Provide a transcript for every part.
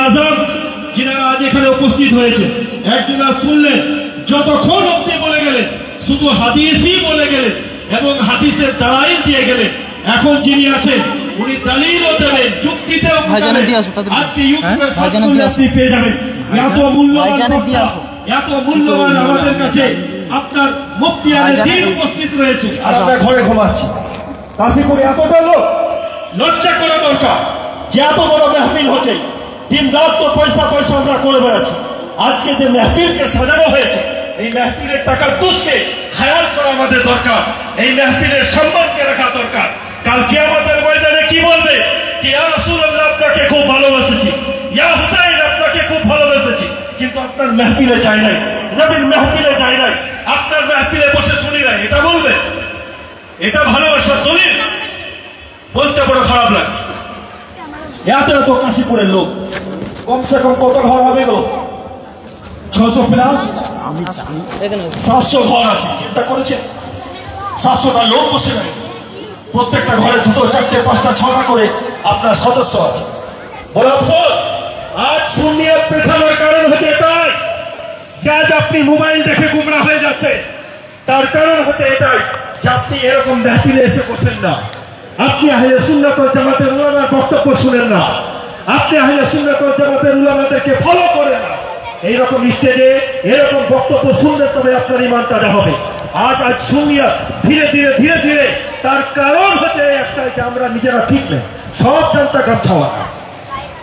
আজম যিনারা আজ এখানে উপস্থিত হয়েছে, একজন শুনলেন যতক্ষণ অব্দি বলে গেলেন শুধু হাদিসই বলে গেলেন এবং হাদিসের দালাইল দিয়ে গেলেন। এখন যিনি আছেন উনি দালিলও দেবেন, যুক্তিতেও আজকে ইউটিউবের সার্চ আপনি পেয়ে যাবেন। এত মূল্যবান আমাদের কাছে আপনার মুফতি আল-দ্বীন উপস্থিত রয়েছে। আমরা ঘরে ঘুমাচ্ছি, কাছে করে এতটা লোক লজ্জা করা দরকার যে এত বড় মেহফিল হচ্ছে, দিন রাত তো পয়সা পয়সা আমরা করে বেড়াচ্ছি। আজকে যে মেহফিলকে সাজানো হয়েছে, এই মেহফিলের টাকার দুষকে খেয়াল করা আমাদের দরকার, এই মেহফিলের সম্মানকে রাখা দরকার। কালকে আমাদের ময়দানে কি বলবে? ইয়া রাসূলুল্লাহ আপনাকে খুব ভালোবেসেছি, ইয়া হুসাইন আপনাকে খুব ভালোবেসেছি, কিন্তু আপনার মেহফিলে যাই নাই, নবীর মেহফিলে যাই নাই, আপনার মেহফিলে বসে শুনি নাই, এটা বলবে? এটা ভালোবাসার দলিল? বলতে বড় খারাপ লাগছে। এত কাশীপুরের লোক, কমসে কম কত ঘর হবে গো? 600 প্লাস, 700 ঘর আছে। চিন্তা করেছেন 700টা লোক বসে নাই, প্রত্যেকটা ঘরে 2, 4, 5, 6টা করে আপনার সদস্য আছে। বলার পর আজ সুন্নিয়ত পেছানোর কারণ হচ্ছে এটাই যে আজ আপনি মোবাইল দেখে গুমরা হয়ে যাচ্ছে। তার কারণ হচ্ছে এটাই যে আপনি এরকম মেহফিলে এসে বসেন না, আপনি আহলে সুন্নাত ওয়াল জামাতের উলামার বক্তব্য শুনেন না, আপনি আহলে সুন্নাত ওয়াল জামাতের উলামাদেরকে ফলো করেন না। এইরকম স্টেজে এরকম বক্তব্য শুনলে তবে আপনার ঈমান তাজা হবে। আজ সুন্নিয়ত ধীরে ধীরে ধীরে ধীরে তার কারণ হচ্ছে একটাই যে আমরা নিজেরা ঠিক নেই, সব জানতা গাছাওয়া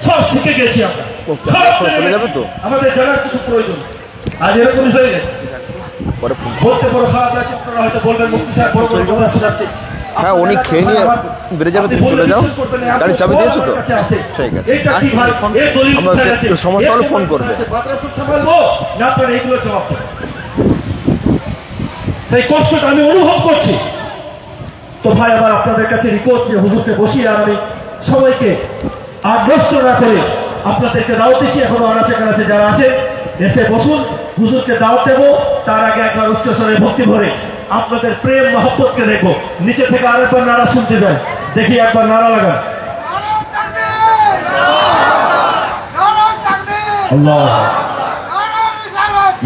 সব শিখে গেছি আমরা, আমাদের জানার কিছু প্রয়োজন। আজ এরকমই হয়ে গেছে। বলতে বড় খারাপ লাগছে, আপনারা হয়তো বলবেন মুফতি সাহেব বড় বড় কথা শোনাচ্ছে। হ্যাঁ, উনি খেয়ে নিয়ে বেড়ে যাবে, তুমি চলে যাও, গাড়ি চাবি দিয়েছো তো? ঠিক আছে, আমরা সমস্যা হলে ফোন করবে। সেই কষ্টটা আমি অনুভব করছি। তো ভাই আবার আপনাদের কাছে রিকোয়েস্ট যে হুজুরকে বসিয়ে আর আমি সবাইকে আর নষ্ট না করে আপনাদেরকে দাওয়াত দিচ্ছি। এখনো আনাচে কানাচে যারা আছে এসে বসুন, হুজুরকে দাওয়াত দেবো। তার আগে একবার উচ্চস্বরে ভক্তি ভরে আপনাদের প্রেম মহব্বতকে দেখবো। নিচে থেকে আরেকবার নারা শুনতে যায়, দেখি একবার নারা লাগান। আল্লাহ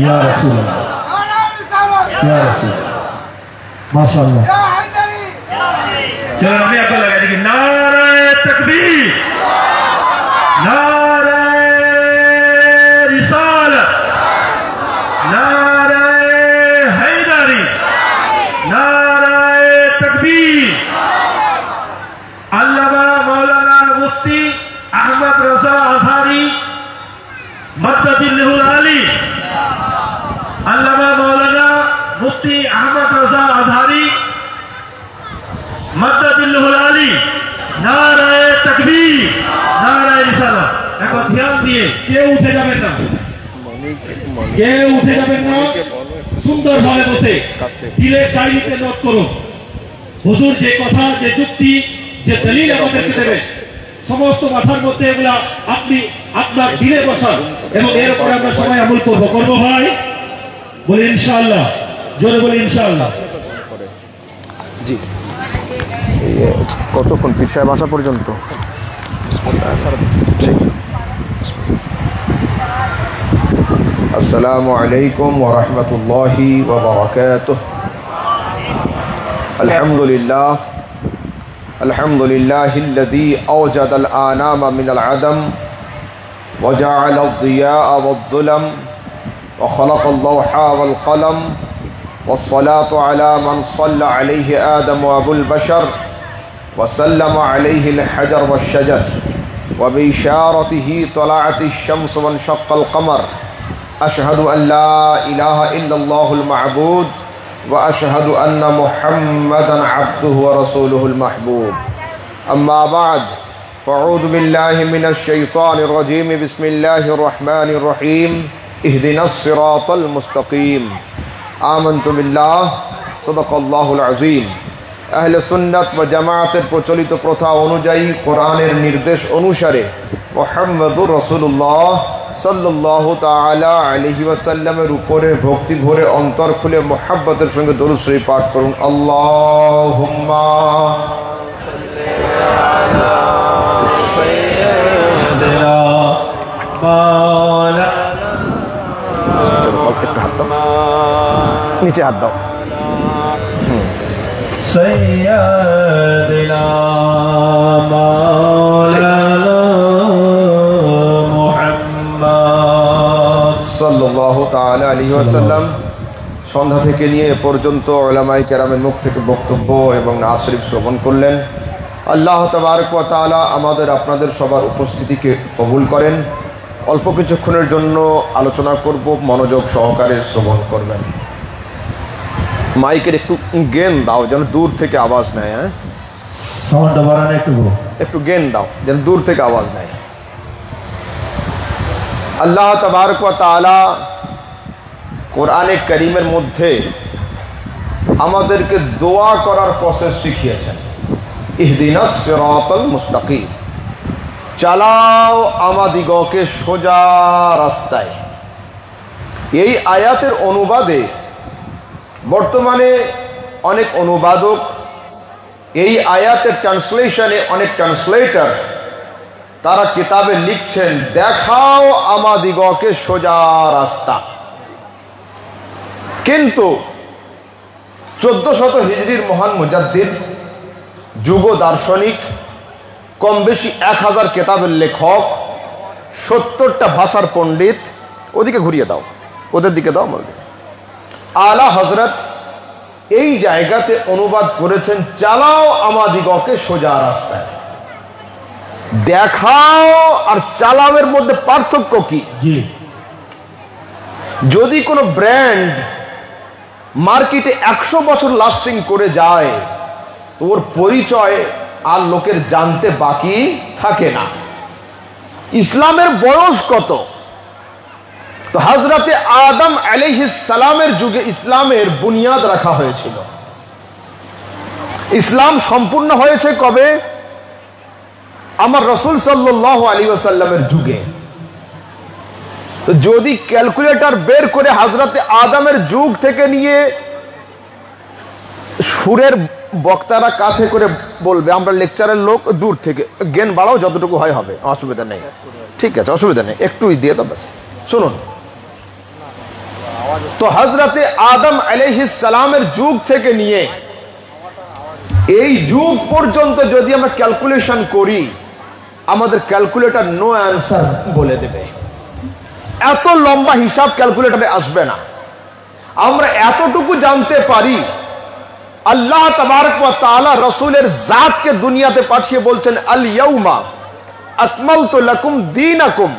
ইয়া রাসূলুল্লাহ, ইয়া রাসূল, মাশাআল্লাহ। চলো আমি একবার লাগাই দেখি, নারায়ে তাকবীর, নারায়ে রিসালাত, নারায়ে হায়দারি, নারায়ে তাকবীর। আল্লামা মাওলানা মুফতি আহমদ রাজা আজহারি মাদ্দাদিল্লাহুল আলী, আল্লামা মাওলানা মুফতি আহমদ রাজা আজহারি মাদ্দাদিল্লাহুল আলী, নারায়ে তাকবীর, নারায়ে রিসালাত। এখন ধ্যান দিয়ে কেউ উঠে যাবেন না, কেউ উঠে যাবেন না, সুন্দরভাবে বসে দিলের ডায়েরিতে নোট করুন। হুজুর যে কথা, যে যুক্তি, যে দলিল আমাদেরকে দেবে, সমস্ত মাথার মধ্যে এগুলা আপনি আপনার দিলে বসান এবং এর উপরে আমরা সবাই আমল করবো। করবো ভাই? বলি ইনশাআল্লাহ, জোরে বলি ইনশাআল্লাহ। জি, কতক্ষণ পীর সাহেব আসা পর্যন্ত? আসসালামু আলাইকুম ওয়া রাহমাতুল্লাহি ওয়া বারাকাতুহু। আলহামদুলিল্লাহ, আলহামদুলিল্লাহিল্লাযী আওজাদাল আনামা মিনাল আদম ওয়া জাআলাদ দিয়া ওয়াদ-দুলাম ওয়া খালাকাল লাওহা ওয়াল কলম والصلاة على من صلى عليه آدم وأبو البشر وسلم عليه الحجر والشجر وبإشارته طلعت الشمس وانشق القمر. أشهد أن لا إله إلا الله المعبود وأشهد أن محمدا عبده ورسوله المحبوب. أما بعد، فأعوذ بالله من الشيطان الرجيم. بسم الله الرحمن الرحيم. اهدنا الصراط المستقيم. آمنت بالله صدق الله العظيم. আহলে সুন্নাত ওয়া জামাতের প্রচলিত প্রথা অনুযায়ী কোরআনের নির্দেশ অনুসারে মুহাম্মদুর রাসূলুল্লাহ সাল্লাল্লাহু তাআলা আলাইহি ওয়াসাল্লামের উপরে ভক্তি ভরে অন্তর খুলে মুহাব্বতের সঙ্গে দরুদ শরীফ পাঠ করুন। আল্লাহুম্মা সাল্লি আলা সাইয়্যিদিনা একটু হাত দাও, নিচে হাত দাও। سيدنا مولانا محمد সাল্লাল্লাহু তাআলা আলাইহি ওয়াসাল্লাম সন্ধ্যা থেকে নিয়ে এ পর্যন্ত উলামায়ে কেরামের মুখ থেকে বক্তব্য এবং নাত শরীফ শ্রবণ করলেন। আল্লাহ তাবারক ওয়া তাআলা আমাদের আপনাদের সবার উপস্থিতিকে কবুল করেন। অল্প কিছুক্ষণের জন্য আলোচনা করব, মনোযোগ সহকারে শ্রবণ করবেন। মাইকের একটু গেন দাও যেন দূর থেকে আওয়াজ নেয়। হ্যাঁ, সাউন্ডটা বাড়ানো একটু গেন দাও যেন দূর থেকে আওয়াজ নেয়। আল্লাহ তাবারক ওয়া তাআলা কোরআনে কারীমের মধ্যে আমাদেরকে দোয়া করার প্রসেস শিখিয়েছেন। ইহদিনাস সিরাতাল মুস্তাকিম, চালাও আমাদিগকে সোজা রাস্তায়। এই আয়াতের অনুবাদে বর্তমানে অনেক অনুবাদক, এই আয়াতের ট্রান্সলেশনে অনেক ট্রান্সলেটর তারা কিতাবে লিখছেন দেখাও আমাদিগকে সোজা রাস্তা। কিন্তু 1400 হিজরির মহান মুজাদ্দিদ, যুগ দার্শনিক, কম বেশি 1000 কিতাবের লেখক, 70টা ভাষার পণ্ডিত, ওদিকে ঘুরিয়ে দাও, ওদের দিকে দাও, আমাদের আলা হযরত এই জায়গাতে অনুবাদ করেছেন চালাও আমাদিগকে সোজা রাস্তায়। দেখাও আর চালাওয়ের মধ্যে পার্থক্য কি? যদি কোনো ব্র্যান্ড মার্কেটে 100 বছর লাস্টিং করে যায় তো ওর পরিচয় আর লোকের জানতে বাকি থাকে না। ইসলামের বয়স কত? তো হযরতে আদম আলাইহিস সালামের যুগে ইসলামের বুনিয়াদ রাখা হয়েছিল। ইসলাম সম্পূর্ণ হয়েছে কবে? আমার রাসূল সাল্লাল্লাহু আলাইহি ওয়াসাল্লামের যুগে। তো যদি ক্যালকুলেটর বের করে হযরতে আদমের যুগ থেকে নিয়ে সুরের বক্তারা কাছে করে বলবে, আমরা লেকচারের লোক দূর থেকে জ্ঞান বাড়াও, যতটুকু হয় হবে, অসুবিধা নেই, ঠিক আছে, অসুবিধা নেই, একটুই দিয়ে দাও বাস। শুনুন, তো হযরতে আদম আলাইহিস সালামের যুগ থেকে নিয়ে এই যুগ পর্যন্ত যদি আমরা ক্যালকুলেশন করি, আমাদের ক্যালকুলেটর নো অ্যান্সার বলে দেবে। এত লম্বা হিসাব ক্যালকুলেটরে আসবে না। আমরা এতটুকু জানতে পারি, আল্লাহ তাবারক ওয়া তাআলা রাসূলের জাতকে দুনিয়াতে পাঠিয়ে বলছেন আল ইয়াউমা আকমালতু লাকুম দীনাকুম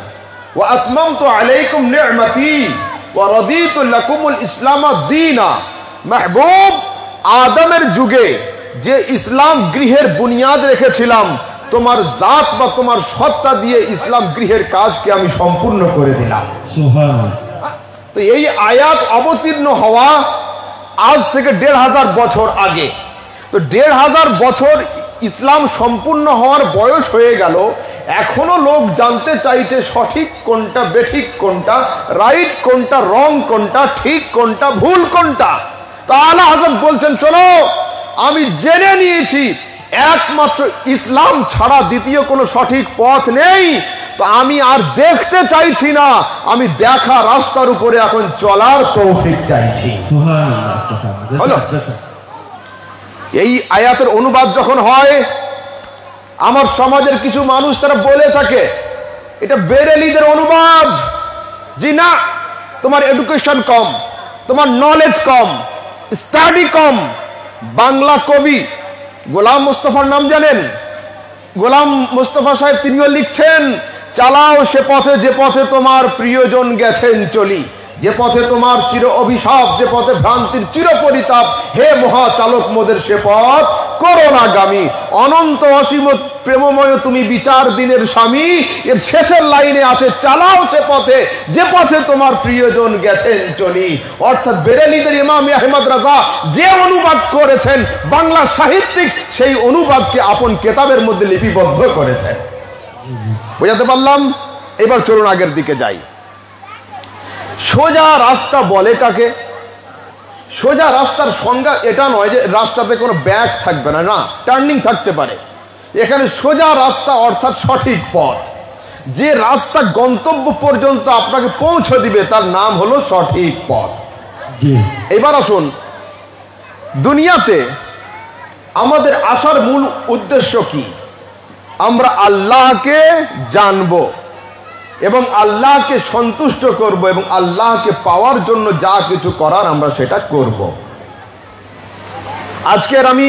ওয়া আতমামতু আলাইকুম নি'মাতি ওয়া রাদিতু লাকুমুল ইসলাম দীনা। মাহবুব, আদমের যুগে যে ইসলাম গৃহের বুনিয়াদ রেখেছিলাম, তোমার জাত বা তোমার সত্তা দিয়ে ইসলাম গৃহের কাজকে আমি সম্পূর্ণ করে দিলাম। সুবহানাল্লাহ। তো এই আয়াত অবতীর্ণ হওয়া আজ থেকে 1500 বছর আগে। তো 1500 বছর ইসলাম সম্পূর্ণ হওয়ার বয়স হয়ে গেল, এখনো লোক জানতে চাইছে সঠিক কোনটা, বেঠিক কোনটা, রাইট কোনটা, রং কোনটা, ঠিক কোনটা, ভুল কোনটা। তা আলা হযরত বলছেন, চলো আমি জেনে নিয়েছি একমাত্র ইসলাম ছাড়া দ্বিতীয় কোনো সঠিক পথ নেই। তো আমি আর দেখতে চাইছি না, আমি দেখা রাস্তার উপরে এখন চলার তৌফিক চাইছি। এই আয়াতের অনুবাদ যখন হয়, আমার সমাজের কিছু মানুষ তারা বলে থাকে এটা বেরেলিদের অনুবাদ। জি না, তোমার এডুকেশন কম, তোমার নলেজ কম, স্টাডি কম। বাংলা কবি গোলাম মুস্তাফার নাম জানেন? গোলাম মুস্তাফা সাহেব তিনিও লিখছেন, চালাও সে পথে যে পথে তোমার প্রিয়জন গেছেন চলি, যে পথে তোমার চির অভিশাপ, যে পথে ভ্রান্তির চির পরিতাপ, হে মহাচালক মোদের সে পথ করোনাগামী। অনন্ত অসীম প্রেমময় তুমি বিচার দিনের স্বামী। এর শেষের লাইনে আছে, চালাও সে পথে যে পথে তোমার প্রিয়জন গেছেন চলি। অর্থাৎ বেরেলিদের ইমাম আহমদ রাজা যে অনুবাদ করেছেন, বাংলা সাহিত্যিক সেই অনুবাদকে আপন কেতাবের মধ্যে লিপিবদ্ধ করেছেন। বোঝাতে পারলাম? এবার চলুন আগের দিকে যাই। সোজা রাস্তা বলে কাকে? সোজা রাস্তার সংজ্ঞা এটা নয় যে রাস্তাতে কোনো ব্যাগ থাকবে না, না, টার্নিং থাকতে পারে। এখানে সোজা রাস্তা অর্থাৎ সঠিক পথ। যে রাস্তা গন্তব্য পর্যন্ত আপনাকে পৌঁছে দিবে তার নাম হলো সঠিক পথ। এবার আসুন, দুনিয়াতে আমাদের আসার মূল উদ্দেশ্য কি? আমরা আল্লাহকে জানব এবং আল্লাহকে সন্তুষ্ট করব এবং আল্লাহকে পাওয়ার জন্য যা কিছু করার আমরা সেটা করব। আজকের আমি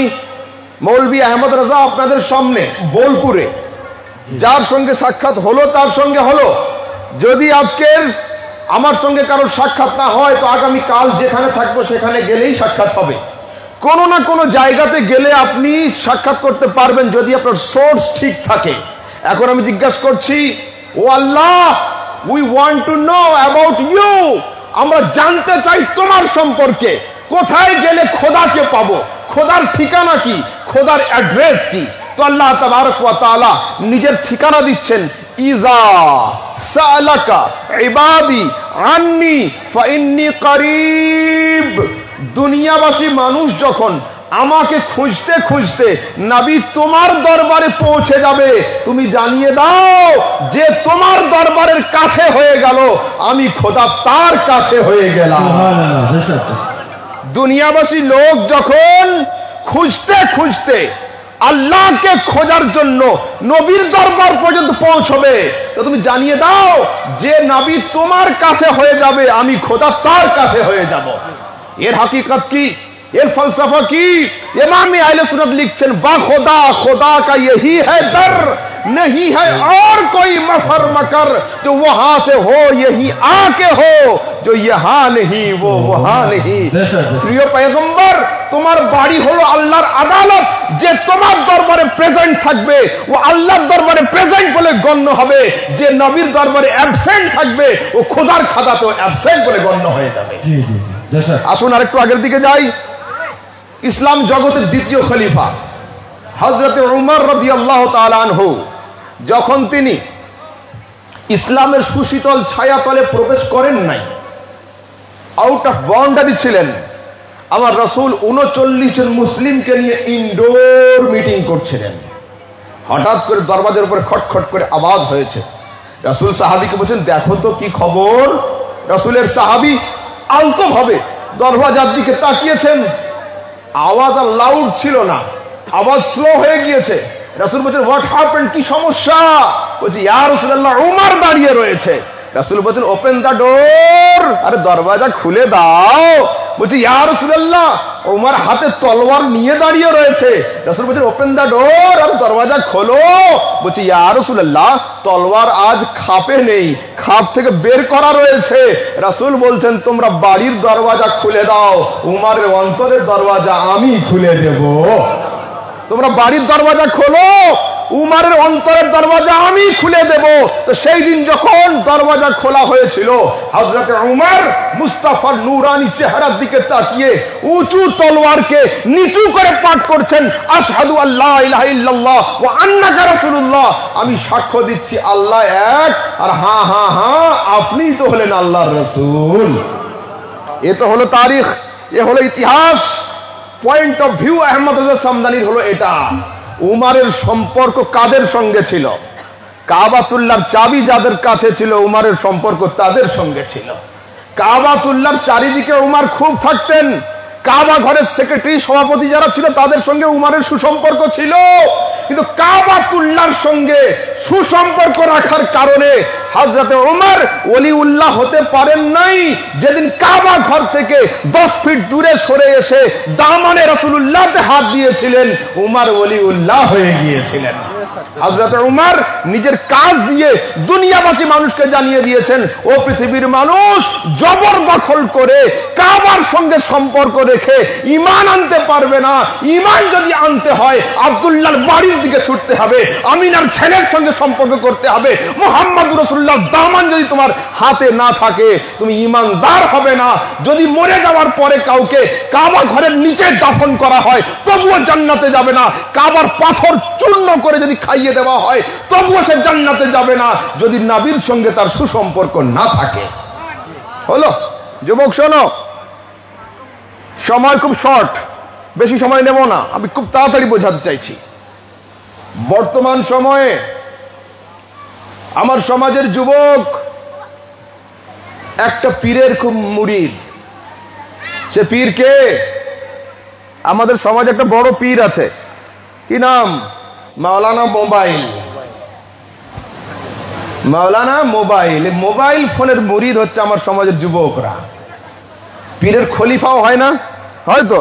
মৌলভী আহমদ রাজা আপনাদের সামনে বোলপুরে যার সঙ্গে সাক্ষাৎ হলো তার সঙ্গে হলো। যদি আজকের আমার সঙ্গে কারোর সাক্ষাৎ না হয় তো আগামী কাল যেখানে থাকবো সেখানে গেলেই সাক্ষাৎ হবে। কোনো না কোনো জায়গাতে গেলে আপনি সাক্ষাৎ করতে পারবেন যদি আপনার সোর্স ঠিক থাকে। এখন আমি জিজ্ঞাসা করছি, ও Allah, we want to know about you, আমরা জানতে চাই তোমার সম্পর্কে। কোথায় গেলে খোদাকে পাবো, খোদার ঠিকানা কি, খোদার অ্যাড্রেস কি? তো আল্লাহ তাবারক ওয়া তাআলা নিজের ঠিকানা দিচ্ছেন, ইযা সালাকা ইবাদি আন্নি ফাইন্নী করিব। দুনিয়াবাসী মানুষ যখন আমাকে খুঁজতে খুঁজতে নবী তোমার দরবারে পৌঁছে যাবে, তুমি জানিয়ে দাও যে তোমার দরবারের কাছে হয়ে গেল, আমি খোদা তার কাছে হয়ে গেলাম। দুনিয়াবাসী লোক যখন খুঁজতে খুঁজতে আল্লাহকে খোঁজার জন্য নবীর দরবার পর্যন্ত পৌঁছবে, তো তুমি জানিয়ে দাও যে নবী তোমার কাছে হয়ে যাবে, আমি খোদা তার কাছে হয়ে যাব। এর হাকিকত কি, এর ফলসফা কি? ইমাম আহলে সুন্নাত লিখছেন, বা খোদা, খোদা का यही है दर, नहीं है और कोई मफर मकर, जो वहां से हो यही आके हो, जो यहाँ नहीं वो वहां नहीं। প্রিয় পয়গম্বর, তোমার বাড়ি হলো আল্লাহর আদালত, যে তোমার দরবারে প্রেজেন্ট থাকবে ও আল্লাহর দরবারে প্রেজেন্ট বলে গণ্য হবে, যে নবীর দরবারে অ্যাবসেন্ট থাকবে ও খোদার খাতাতেও অ্যাবসেন্ট বলে গণ্য হয়ে যাবে। আসুন আরেকটু আগের দিকে যাই। ইসলাম জগতের দ্বিতীয় খলিফা হযরত উমর রাদিয়াল্লাহু তাআলা আনহু যখন তিনি ইসলামের সুশীতল ছায়াতলে প্রবেশ করেন নাই, আউট অফ বাউন্ডারি ছিলেন, আমার রাসূল 39 জন মুসলিমকে নিয়ে ইনডোর মিটিং করছিলেন। হঠাৎ করে দরজার উপরে খটখট করে আওয়াজ হয়েছে। রাসূল সাহাবীকে বলছেন, দেখো তো কি খবর। রাসূলের সাহাবী আলতো ভাবে দরজার দিকে তাকিয়েছেন। আওয়াজ আর লাউড ছিল না, আওয়াজ স্লো হয়ে গিয়েছে। রাসূল বলছেন, হোয়াট হ্যাপেন্ড, কি সমস্যা? বলছে, ইয়া রাসূলুল্লাহ, উমর দাঁড়িয়ে রয়েছে। রাসূল বলছেন, ওপেন দা ডোর, আরে দরজা খুলে দাও। বলছে, ইয়া রাসূলুল্লাহ, উমর হাতে তলোয়ার নিয়ে দাঁড়িয়ে রয়েছে। রাসূল বলছেন, ওপেন দা ডোর, আর দরজা খোলো। বলছে, ইয়া রাসূলুল্লাহ, তলোয়ার আজ খাপে নেই, খাপ থেকে বের করা রয়েছে। রাসূল বলছেন, তোমরা বাড়ির দরজা খুলে দাও, উমরের অন্তরের দরজা আমি খুলে দেব। তোমরা বাড়ির দরজা খোলো, উমরের অন্তরের দরজা আমি খুলে দেব। তো সেই দিন যখন দরজা খোলা হয়েছিল, হযরত উমর মুস্তাফার নূরানি চেহারার দিকে তাকিয়ে উঁচু তলোয়ারকে নিচু করে পাঠ করছেন, আশহাদু আল্লা ইলাহা ইল্লাল্লাহ ওয়া আন্নাকা রাসূলুল্লাহ, আমি সাক্ষ্য দিচ্ছি আল্লাহ এক, আর হ্যাঁ হ্যাঁ হ্যাঁ আপনিই তো হলেন আল্লাহর রাসূল। এ তো হলো তারিখ, এ হলো ইতিহাস। পয়েন্ট অফ ভিউ আহমদ রাজা সামদানির হলো এটা। উমরের সম্পর্ক কাদের সঙ্গে ছিল? কাবাতুল্লাহর চাবি যাদের কাছে ছিল, উমরের সম্পর্ক তাদের সঙ্গে ছিল। কাবাতুল্লাহর চারিদিকে উমর খুব থাকতেন। কাবা ঘরের সেক্রেটারি, সভাপতি যারা ছিল তাদের সঙ্গে উমরের সুসম্পর্ক ছিল। কিন্তু কাবাতুল্লাহর সঙ্গে সুসম্পর্ক রাখার কারণে হযরত উমর ওলিউল্লাহ হতে পারেন নাই। যেদিন কাবা ঘর থেকে 10 ফিট দূরে সরে এসে দামানে রাসূলুল্লাহতে হাত দিয়েছিলেন, উমর ওলিউল্লাহ হয়ে গিয়েছিলেন। হযরত উমর নিজের কাজ দিয়ে দুনিয়াবাসী মানুষকে জানিয়ে দিয়েছেন, ও পৃথিবীর মানুষ, জবরদখল করে কাবার সঙ্গে সম্পর্ক রেখে ঈমান আনতে পারবে না। ঈমান যদি আনতে হয় আব্দুল্লাহর বাড়ির দিকে ছুটতে হবে, আমিনার ছেলের সঙ্গে সম্পর্ক করতে হবে। মুহাম্মদুর রাসূলুল্লাহ দামান যদি তোমার হাতে না থাকে তুমি ঈমানদার হবে না। যদি মরে যাওয়ার পরে কাউকে কাবা ঘরের নিচে দাফন করা হয় তবুও জান্নাতে যাবে না। কাবার পাথর চূর্ণ করে যদি খাইয়ে দেওয়া হয় তবুও সে জান্নাতে যাবে না, যদি নবীর সঙ্গে তার সুসম্পর্ক না থাকে। হলো যুবক, শোনো, সময় খুব শর্ট, বেশি সময় নেব না, আমি খুব তাড়াতাড়ি বোঝাতে চাইছি। বর্তমান সময়ে আমার সমাজের যুবক একটা পীরের খুব মুরিদ। সে পীর কে? আমাদের সমাজে একটা বড় পীর আছে, কি নাম? মাওলানা মোবাইল। মাওলানা মোবাইল। মোবাইল ফোনের মুরিদ হচ্ছে আমার সমাজের যুবকরা। পীরের খলিফাও হয় না? হয়তো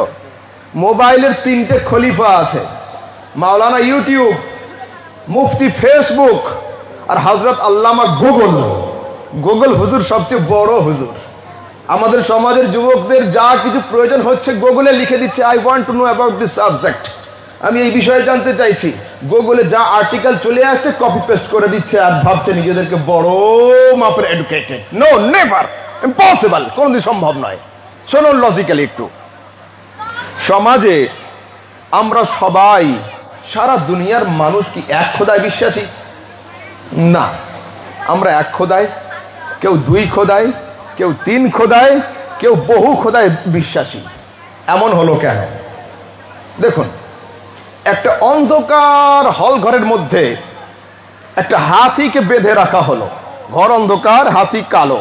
মোবাইলের 3টে খলিফা আছে, মাওলানা ইউটিউব, মুফতি ফেসবুক, আর হযরত আল্লামা গুগল। গুগল হুজুর সবচেয়ে বড় হুজুর। আমাদের সমাজের যুবকদের যা কিছু প্রয়োজন হচ্ছে গুগলে লিখে দিচ্ছে, I want to know about this subject, আমি এই বিষয়ে জানতে চাইছি। গুগলে যা আর্টিকেল চলে আসছে কপি পেস্ট করে দিচ্ছে আর ভাবছে নিজেদেরকে বড় মাপের এডুকেটেড। নো, নেভার, ইম্পসিবল, কোনদিন সম্ভব নয়। শুনুন লজিক্যালি একটু। সমাজে আমরা সবাই, সারা দুনিয়ার মানুষ কি এক খোদায় বিশ্বাসী? না, আমরা এক খোদায়, কেউ 2 খোদায়, কেউ 3 খোদায়, কেউ বহু খোদায় বিশ্বাসী। এমন হলো কেন? দেখুন, একটা অন্ধকার হল ঘরের মধ্যে একটা হাতিকে বেঁধে রাখা হলো। ঘর অন্ধকার, হাতি কালো।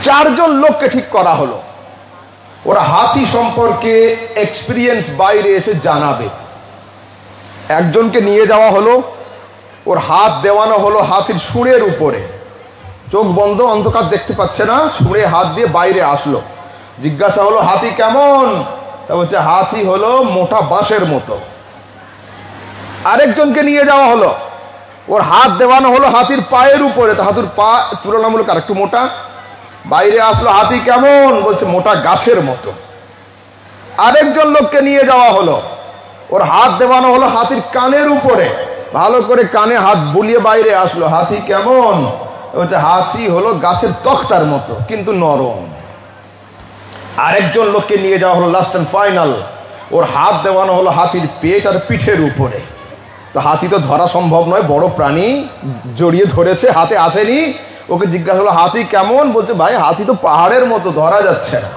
4 জন লোককে ঠিক করা হলো, ওরা হাতি সম্পর্কে এক্সপিরিয়েন্স বাইরে এসে জানাবে। একজনকে নিয়ে যাওয়া হলো, ওর হাত দেওয়ানো হলো হাতির শুঁড়ের উপরে, চোখ বন্ধ, অন্ধকার দেখতে পাচ্ছে না, শুঁড়ে হাত দিয়ে বাইরে আসলো। জিজ্ঞাসা হলো হাতি কেমন? তা বলছে হাতি হলো মোটা বাঁশের মতো। আরেকজনকে নিয়ে যাওয়া হলো, ওর হাত দেওয়ানো হলো হাতির পায়ের উপরে, তা হাতির পা তুলনামূলক আর একটু মোটা। বাইরে আসলো, হাতি কেমন? বলছে মোটা গাছের মতো। আরেকজন লোককে নিয়ে যাওয়া হলো, ওর হাত দেওয়ানো হলো হাতির কানের উপরে, ভালো করে কানে হাত বুলিয়ে বাইরে আসলো, হাতি কেমন? বলছে হাতি হলো গাছের তক্তার মতো কিন্তু নরম। আরেকজন লোককে নিয়ে যাওয়া হলো লাস্ট এন্ড ফাইনাল, ওর হাত দেওয়ানো হলো হাতির পেট আর পিঠের উপরে। তো হাতি তো ধরা সম্ভব নয়, বড় প্রাণী, জড়িয়ে ধরেছে, হাতে আসেনি। ওকে জিজ্ঞাসা হলো হাতি কেমন? বলছে ভাই হাতি তো পাহাড়ের মতো, ধরা যাচ্ছে না।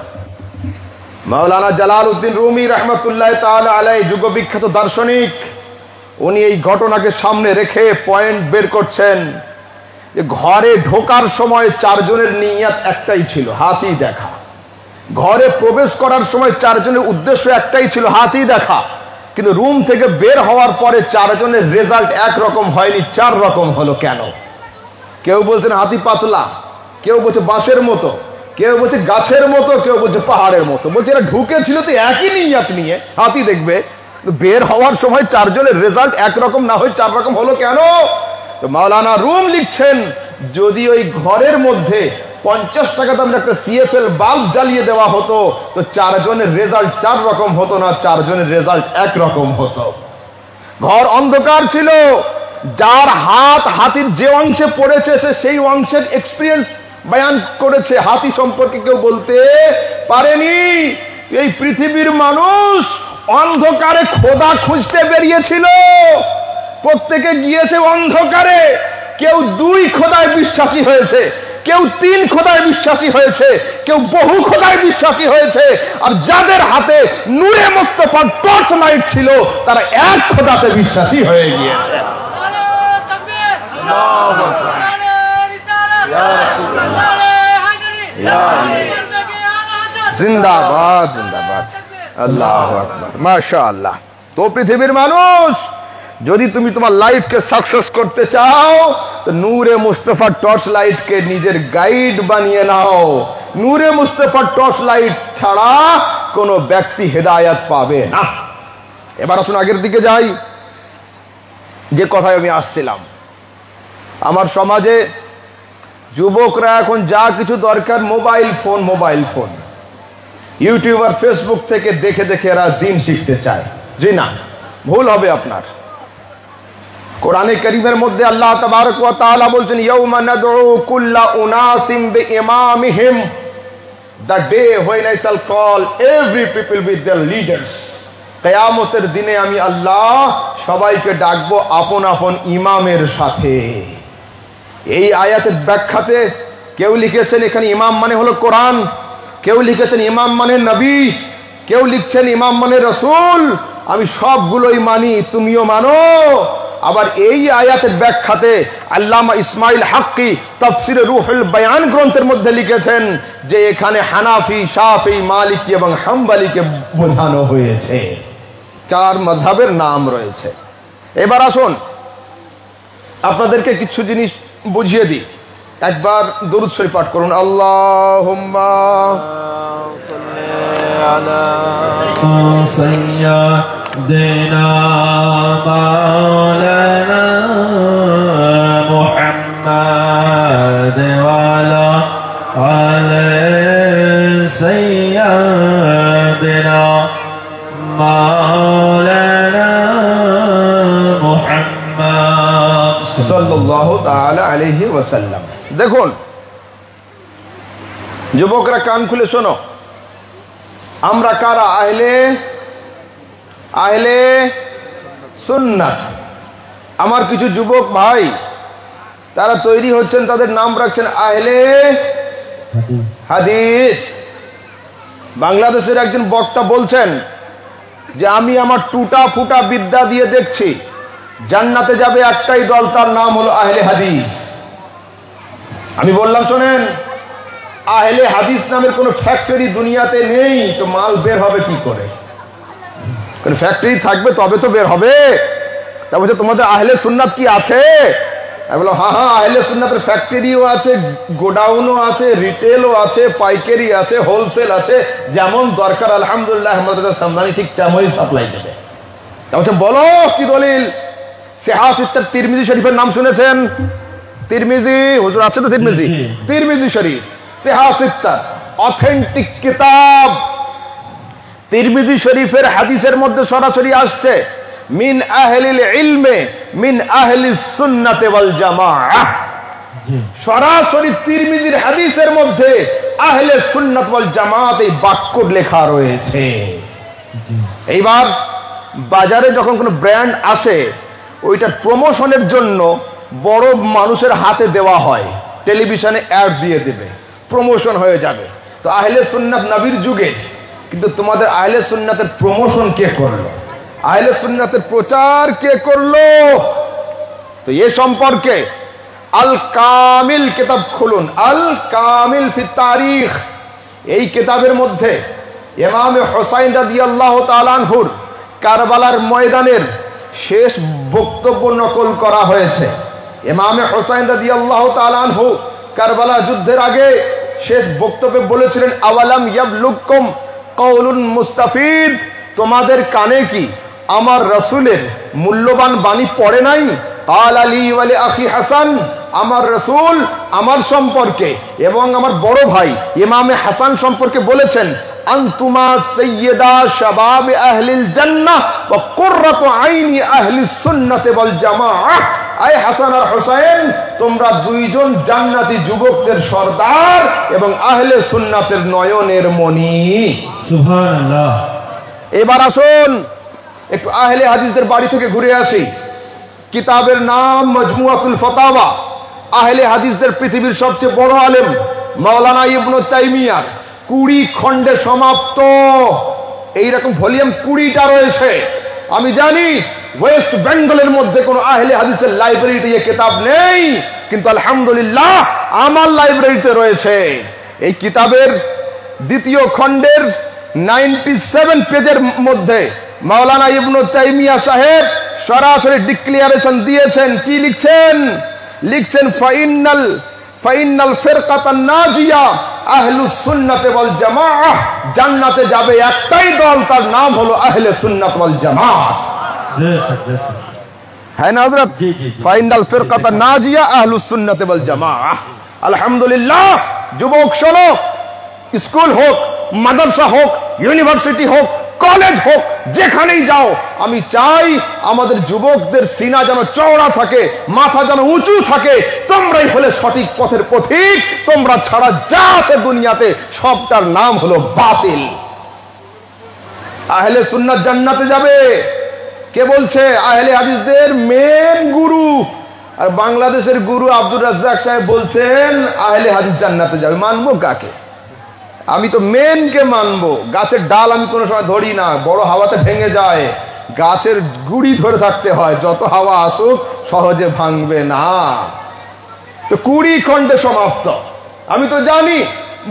মাওলানা জালালউদ্দিন রুমি রহমতুল্লাহ তাআলা আলাইহি, যুগ বিখ্যাত দার্শনিক, উনি এই ঘটনাকে সামনে রেখে পয়েন্ট বের করছেন যে ঘরে ঢোকার সময় 4 জনের নিয়ত একটাই ছিল, হাতি দেখা। ঘরে প্রবেশ করার সময় 4 জনের উদ্দেশ্য একটাই ছিল, হাতি দেখা। কিন্তু রুম থেকে বের হওয়ার পরে 4 জনের রেজাল্ট একরকম হয়নি, 4 রকম হলো। কেন? কেউ বলছেন হাতি পাতলা, কেউ বলছে বাঁশের মতো, কেউ বলছে গাছের মতো, কেউ বলছে পাহাড়ের মতো। বলছে এরা ঢুকেছিল তো একই নিয়ত নিয়ে হাতি দেখবে, বের হওয়ার সময় 4 জনের রেজাল্ট একরকম না হয়ে 4 রকম হলো কেন? তো মাওলানা রুম লিখছেন, যদি ওই ঘরের মধ্যে 50 টাকা দামের একটা CFL বাল্ব জ্বালিয়ে দেওয়া হতো তো 4 জনের রেজাল্ট 4 রকম হতো না, 4 জনের রেজাল্ট একরকম হতো। ঘর অন্ধকার ছিল, যার হাত হাতির যে অংশে পড়েছে সে সেই অংশের এক্সপিরিয়েন্স বয়ান করেছে, হাতি সম্পর্কে কেউ বলতে পারেনি। এই পৃথিবীর মানুষ অন্ধকারে খোদা খুঁজতে বেরিয়েছিল, প্রত্যেকে গিয়েছে অন্ধকারে। কেউ 2 খোদায় বিশ্বাসী হয়েছে, কেউ 3 খোদায় বিশ্বাসী হয়েছে, কেউ বহু খোদায় বিশ্বাসী হয়েছে। আর যাদের হাতে নূরে মুস্তাফার টর্চ লাইট ছিল তারা এক খোদাতে বিশ্বাসী হয়ে গিয়েছে। জিন্দাবাদ, জিন্দাবাদ, আল্লাহু আকবার, মাশাআল্লাহ। তো পৃথিবীর মানুষ, যদি তুমি তোমার লাইফকে সাকসেস করতে চাও তো নূরে মুস্তাফার টর্চ লাইটকে নিজের গাইড বানিয়ে নাও। নূরে মুস্তাফার টর্চ লাইট ছাড়া কোনো ব্যক্তি হেদায়েত পাবে না। এবার আসুন আগের দিকে যাই, যে কথায় আমি আসছিলাম। আমার সমাজে যুবকরা এখন যা কিছু দরকার mobile phone, mobile phone, YouTube আর ফেসবুক থেকে দেখে দেখে এরা দিন শিখতে চায়। জি না, ভুল হবে আপনার। কোরআনে কারীমের মধ্যে আল্লাহ তাবারক ওয়া তাআলা বলছেন, ইয়াউমা নাদউ কুল্লা উনাসিম বিইমামিহিম, the day when I shall call every people with their leaders। কিয়ামতের দিনে আমি আল্লাহ সবাইকে ডাকবো আপন আপন ইমামের সাথে। এই আয়াতের ব্যাখ্যাতে কেউ লিখেছেন এখানে ইমাম মানে হলো কোরআন, কেউ লিখেছেন ইমাম মানে নবী, কেউ লিখছেন ইমাম মানে রাসূল। আমি সবগুলোই মানি, তুমিও মানো। আবার এই আয়াতের ব্যাখ্যাতে আল্লামা ইসমাইল হাক্কি তাফসিরে রুহুল বায়ান গ্রন্থের মধ্যে লিখেছেন যে এখানে হানাফি, শাফি, মালিকি এবং হাম্বলিকে বোঝানো হয়েছে। 4 মাযহাবের নাম রয়েছে। এবার আসুন আপনাদেরকে কিছু জিনিস বুঝিয়ে দিই। একবার দরুদ শরীফ পাঠ করুন। আল্লাহুম্মা সাল্লি আলা সাইয়্যিদিনা মাওলানা মুহাম্মাদ ওয়া আলা আলি সাইয়্যিদিনা মাওলানা মুহাম্মাদ সাল্লাল্লাহু তাআলা আলাইহি ওয়াসাল্লাম। দেখুন যুবকরা কান খুলে শোনো, আমরা কারা? আহলে সুন্নাত। আমার কিছু যুবক ভাই তারা তৈরি হচ্ছেন, তাদের নাম রাখছেন আহলে হাদিস। বাংলাদেশের একজন বক্তা বলছেন যে আমি আমার টুটা ফুটা বিদ্যা দিয়ে দেখছি জান্নাতে যাবে একটাই দল, তার নাম হলো আহলে হাদিস। আমি বললাম শোনেন, আহলে হাদিস নামের কোন ফ্যাক্টরি দুনিয়াতে নেই, তো মাল বের হবে কি করে? কোন ফ্যাক্টরি থাকবে তবে তো বের হবে। তা বলছে তোমাদের আহলে সুন্নাত কি আছে? আমি বললাম হ্যাঁ হ্যাঁ, আহলে সুন্নাতের ফ্যাক্টরিও আছে, গোডাউনও আছে, রিটেলও আছে, পাইকারি আছে, হোলসেল আছে। যেমন দরকার আলহামদুলিল্লাহ আমাদের সামদানি ঠিক তেমনই সাপ্লাই দেবে। তা বলছে বলো কি দলিল? সিহাহ তিরমিজি শরীফের নাম শুনেছেন? তিরমিজি হুজুর আছে তো, তিরমিজি শরীফ সিহাহ সিত্তাহ অথেন্টিক কিতাব। তিরমিজি শরীফের হাদিসের মধ্যে সরাসরি আসছে মিন আহলিল ইলমে মিন আহলিস সুন্নাতে ওয়াল জামাআহ। সরাসরি তিরমিজির হাদিসের মধ্যে আহলে সুন্নাত ওয়াল জামাত এই বাক্য লেখা রয়েছে। এইবার বাজারে যখন কোনো ব্র্যান্ড আসে ওইটার প্রমোশনের জন্য বড় মানুষের হাতে দেওয়া হয়, টেলিভিশনে অ্যাড দিয়ে দেবে, প্রমোশন হয়ে যাবে। তো আহলে সুন্নাত নবীর যুগে, কিন্তু তোমাদের আহলে সুন্নাতের প্রমোশন কে করলো? আহলে সুন্নাতের প্রচার কে করলো? তো এ সম্পর্কে আল কামিল কিতাব খুলুন, আল কামিল ফি তারিখ। এই কিতাবের মধ্যে ইমাম হুসাইন রাদিয়াল্লাহু তাআলা আনহুর কারবালার ময়দানের শেষ বক্তব্য নকল করা হয়েছে। ইমাম হুসাইন রাদিয়াল্লাহু তাআলা আনহু কারবালা যুদ্ধের আগে শেষ বক্তব্যে বলেছিলেন আওয়ালাম ইয়াবলুকুম কাউলুন মুস্তাফিদ, তোমাদের কানে কি আমার রাসূলের মূল্যবান বাণী পড়ে নাই? কাল আলী ওয়ালি আখি হাসান, আমার রাসূল আমার সম্পর্কে এবং আমার বড় ভাই ইমামে হাসান সম্পর্কে বলেছেন আনতুমা সাইয়্যিদা শাবাব আহলিল জান্নাহ ওয়া কুররাতু আইনি আহলিস সুন্নাতি ওয়াল জামাআহ। আয় হাসান আর হুসাইন, তোমরা দুইজন জান্নাতি যুবকদের সর্দার এবং আহলে সুন্নাতের নয়নের মণি। সুবহানাল্লাহ। এবার আসুন একটু আহলে হাদিসদের বাড়ি থেকে ঘুরে আসি। কিতাবের নাম মাজমুআতুল ফাতাওয়া। আহলে হাদিসদের পৃথিবীর সবচেয়ে বড় আলেম মাওলানা ইবনে তাইমিয়া 20 খণ্ডে সমাপ্ত। এইরকম ভলিউম 20টা রয়েছে। আমি জানি ওয়েস্ট বেঙ্গলের মধ্যে কোনো আহলে হাদিসের লাইব্রেরিতে এই কিতাব নেই, কিন্তু আলহামদুলিল্লাহ আমার লাইব্রেরিতে রয়েছে। এই কিতাবের 2য় খণ্ডের 97 পেজের মধ্যে মাওলানা ইবনে তাইমিয়া সাহেব সরাসরি ডিক্লারেশন দিয়েছেন। কি লিখছেন ফাইনাল ফিরকাতান নাজিয়া আহলুস সুন্নাত ওয়াল জামাআহ, জান্নাতে যাবে একটাই দল, তার নাম হলো আহলে সুন্নাত ওয়াল জামাত। হ্যাঁ না হযরত? ফাইনাল ফিরকাতান নাজিয়া আহলুস সুন্নাত ওয়াল জামাআহ। আলহামদুলিল্লাহ যুবক শোনো, স্কুল হোক, মাদ্রাসা হোক, ইউনিভার্সিটি হোক, কলেজ হোক, যেখানেই যাও, আমি চাই আমাদের যুবকদের সিনা যেন চওড়া থাকে, মাথা যেন উঁচু থাকে। তোমরাই হলে সঠিক পথের পথিক। তোমরা ছাড়া যা আছে দুনিয়াতে সবটার নাম হলো বাতিল। আহলে সুন্নাত জান্নাতে যাবে কে বলছে? আহলে হাদিসদের মেন গুরু আর বাংলাদেশের গুরু আব্দুর রাজ্জাক সাহেব বলছেন আহলে হাদিস জান্নাতে যাবে। মানবো কাকে? আমি তো মেনকে মানবো। গাছের ডাল আমি কোনো সময় ধরি না, বড় হাওয়াতে ভেঙে যায়। গাছের গুড়ি ধরে থাকতে হয়, যত হাওয়া আসুক সহজে ভাঙবে না। তো 20 খণ্ডে সমাপ্ত। আমি তো জানি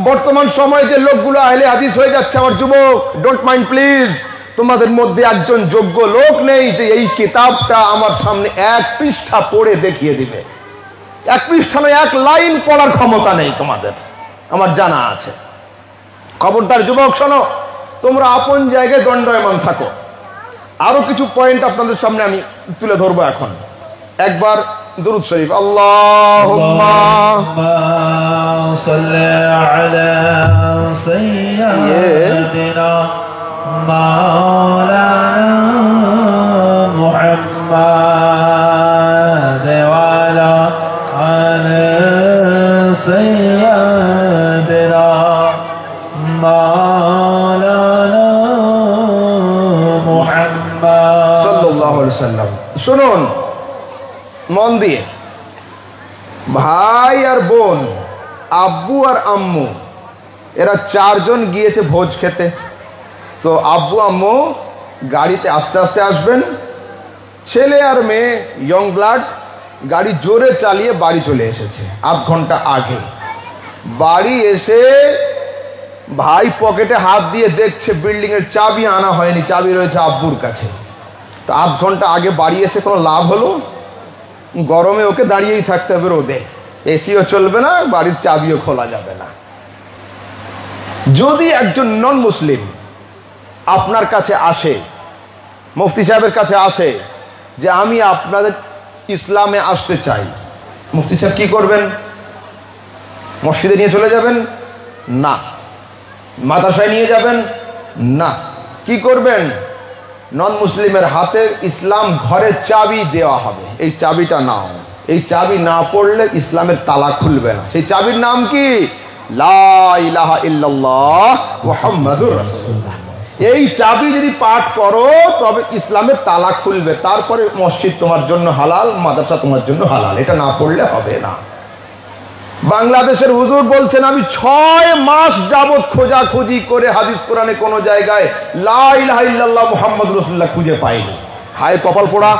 বর্তমান সময়ে যে লোকগুলো আহলে হাদিস হয়ে যাচ্ছে, আমার যুবক, ডোন্ট মাইন্ড প্লিজ, তোমাদের মধ্যে একজন যোগ্য লোক নেই যে এই কিতাবটা আমার সামনে 1 পৃষ্ঠা পড়ে দেখিয়ে দিবে। 1 পৃষ্ঠা নয়, 1 লাইন পড়ার ক্ষমতা নেই তোমাদের, আমার জানা আছে। খবরদার যুবক, শোনো, তোমরা আপন জায়গায় দণ্ডায়মান থাকো। আরো কিছু পয়েন্ট আপনাদের সামনে আমি তুলে ধরবো এখন। একবার দুরূদ শরীফ, আল্লাহুম্মা সাল্লি আলা সাইয়্যিদিনা মাওলানা মুহাম্মাদ ওয়া আলা আলি সাইয়্যিদিনা মাওলানা মুহাম্মাদ সাল্লাল্লাহু আলাইহি ওয়াসাল্লাম। শুনুন মন দিয়ে, ভাই আর বোন, আব্বু আর আম্মু, এরা 4 জন গিয়েছে ভোজ খেতে। তো আব্বু আম্মু গাড়িতে আস্তে আস্তে আসবেন, ছেলে আর মেয়ে ইয়ং ব্লাড গাড়ি জোরে চালিয়ে বাড়ি চলে এসেছে 1/2 ঘন্টা আগে। বাড়ি এসে ভাই পকেটে হাত দিয়ে দেখছে বিল্ডিং এর চাবি আনা হয়নি, চাবি রয়েছে আব্বুর কাছে। তো 1/2 ঘন্টা আগে বাড়ি এসে কোনো লাভ হলো? গরমে ওকে দাঁড়িয়েই থাকতে হবে রোদে, এসিও চলবে না, বাড়ির চাবিও খোলা যাবে না। যদি একজন নন মুসলিম আপনার কাছে আসে, মুফতি সাহেবের কাছে আসে যে আমি আপনাদের ইসলামে আসতে চাই, মুফতি সাহেব কি করবেন? মসজিদে নিয়ে চলে যাবেন? না। মাদ্রাসায় নিয়ে যাবেন? না। কি করবেন? নন মুসলিমের হাতে ইসলাম ঘরের চাবি দেওয়া হবে, এই চাবিটা নাও। এই চাবি না পড়লে ইসলামের তালা খুলবে না। সেই চাবির নাম কি? লা ইলাহা ইল্লাল্লাহ মুহাম্মাদুর রাসূলুল্লাহ। এই চাবি যদি পাঠ করো তবে ইসলামের তালা খুলবে, তারপরে মসজিদ তোমার জন্য হালাল, মাদ্রাসা তোমার জন্য হালাল। এটা না পড়লে হবে না। বাংলাদেশের হুজুর বলছেন আমি 6 মাস যাবত খোঁজাখুঁজি করে হাদিস কোরআনে কোন জায়গায় লা ইলাহা ইল্লাল্লাহ মুহাম্মাদুর রাসূলুল্লাহ খুঁজে পাইনি। হায় কপাল পোড়া!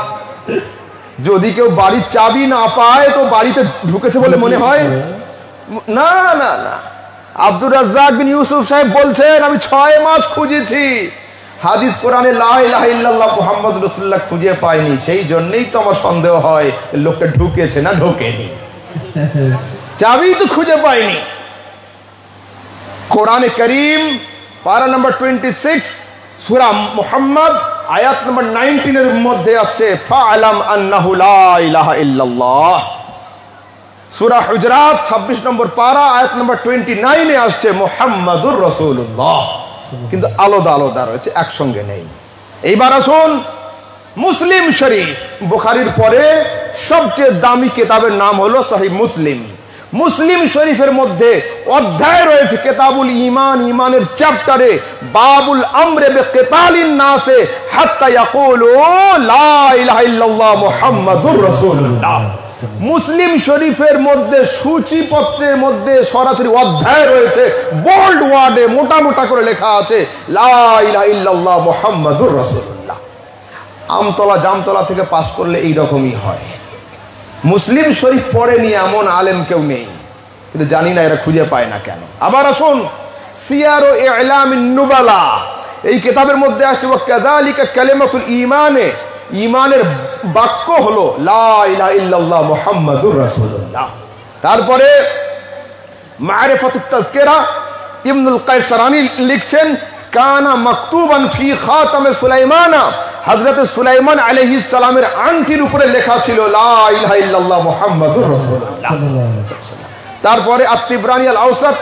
যদি কেউ বাড়ির চাবি না পায় তো বাড়িতে ঢুকেছে বলে মনে হয় না। না না, আব্দুর রাজ্জাক বিন ইউসুফ সাহেব বলছেন আমি 6 মাস খুঁজেছি, হাদিস কোরআনে লা ইলাহা ইল্লাল্লাহ মুহাম্মাদুর রাসূলুল্লাহ খুঁজে পাইনি। সেই জন্যই তো আমার সন্দেহ হয় লোকটা ঢুকেছে না ঢোকেনি, চাবি তো খুঁজে পাইনি। কোরআনে করিম পারা নম্বর 26 সূরা মুহাম্মদ আয়াত নম্বর 19 এর মধ্যে আছে ফাআলাম আন্নাহু লা ইলাহা ইল্লাল্লাহ। সূরা হুজরাত 26 নম্বর পারা আয়াত নম্বর 29 এ আসছে মুহাম্মাদুর রাসূলুল্লাহ, কিন্তু আলাদা আলাদা রয়েছে, একসঙ্গে নেই। এইবার আসুন মুসলিম শরীফ। বুখারীর পরে সবচেয়ে দামি কিতাবের নাম হলো সহিহ মুসলিম। মুসলিম শরীফের মধ্যে অধ্যায় রয়েছে কিতাবুল ঈমান, ঈমানের চ্যাপ্টারে বাবুল আমরে বিকিতালিন নাসে হাত্তা ইয়াকুলু লা ইলাহা ইল্লাল্লাহ মুহাম্মাদুর রাসূলুল্লাহ। মুসলিম শরীফের মধ্যে সূচিপত্রের মধ্যে সরাসরি অধ্যায় রয়েছে, বোল্ড ওয়ার্ডে মোটা মোটা করে লেখা আছে লা ইলাহা ইল্লাল্লাহ মুহাম্মাদুর রাসূলুল্লাহ। আমতলা জামতলা থেকে পাস করলে এই রকমই হয়। মুসলিম শরীফ পড়েনি এমন আলেম কেউ নেই, কিন্তু জানি না এরা খুঁজে পায় না কেন। আবার আসুন সিয়ার ও ইলামিন নুবালা, এই কিতাবের মধ্যে আসছে কাযালিকা কালিমাতুল ঈমানে, ঈমানের বাক্য হলো লা ইলাহা ইল্লাল্লাহ মুহাম্মাদুর রাসূলুল্লাহ। তারপরে মারিফাতুত তাযকিরা ইবনুল কায়সারানি লিখছেন কানা মাকতুবান ফি খাতামে সুলাইমানা, হযরত সুলাইমান আলাইহিস সালামের আংটির উপরে লেখা ছিল লা ইলাহা ইল্লাল্লাহ মুহাম্মাদুর রাসূলুল্লাহ। তারপরে আত-তিবরানি আল-আওসাত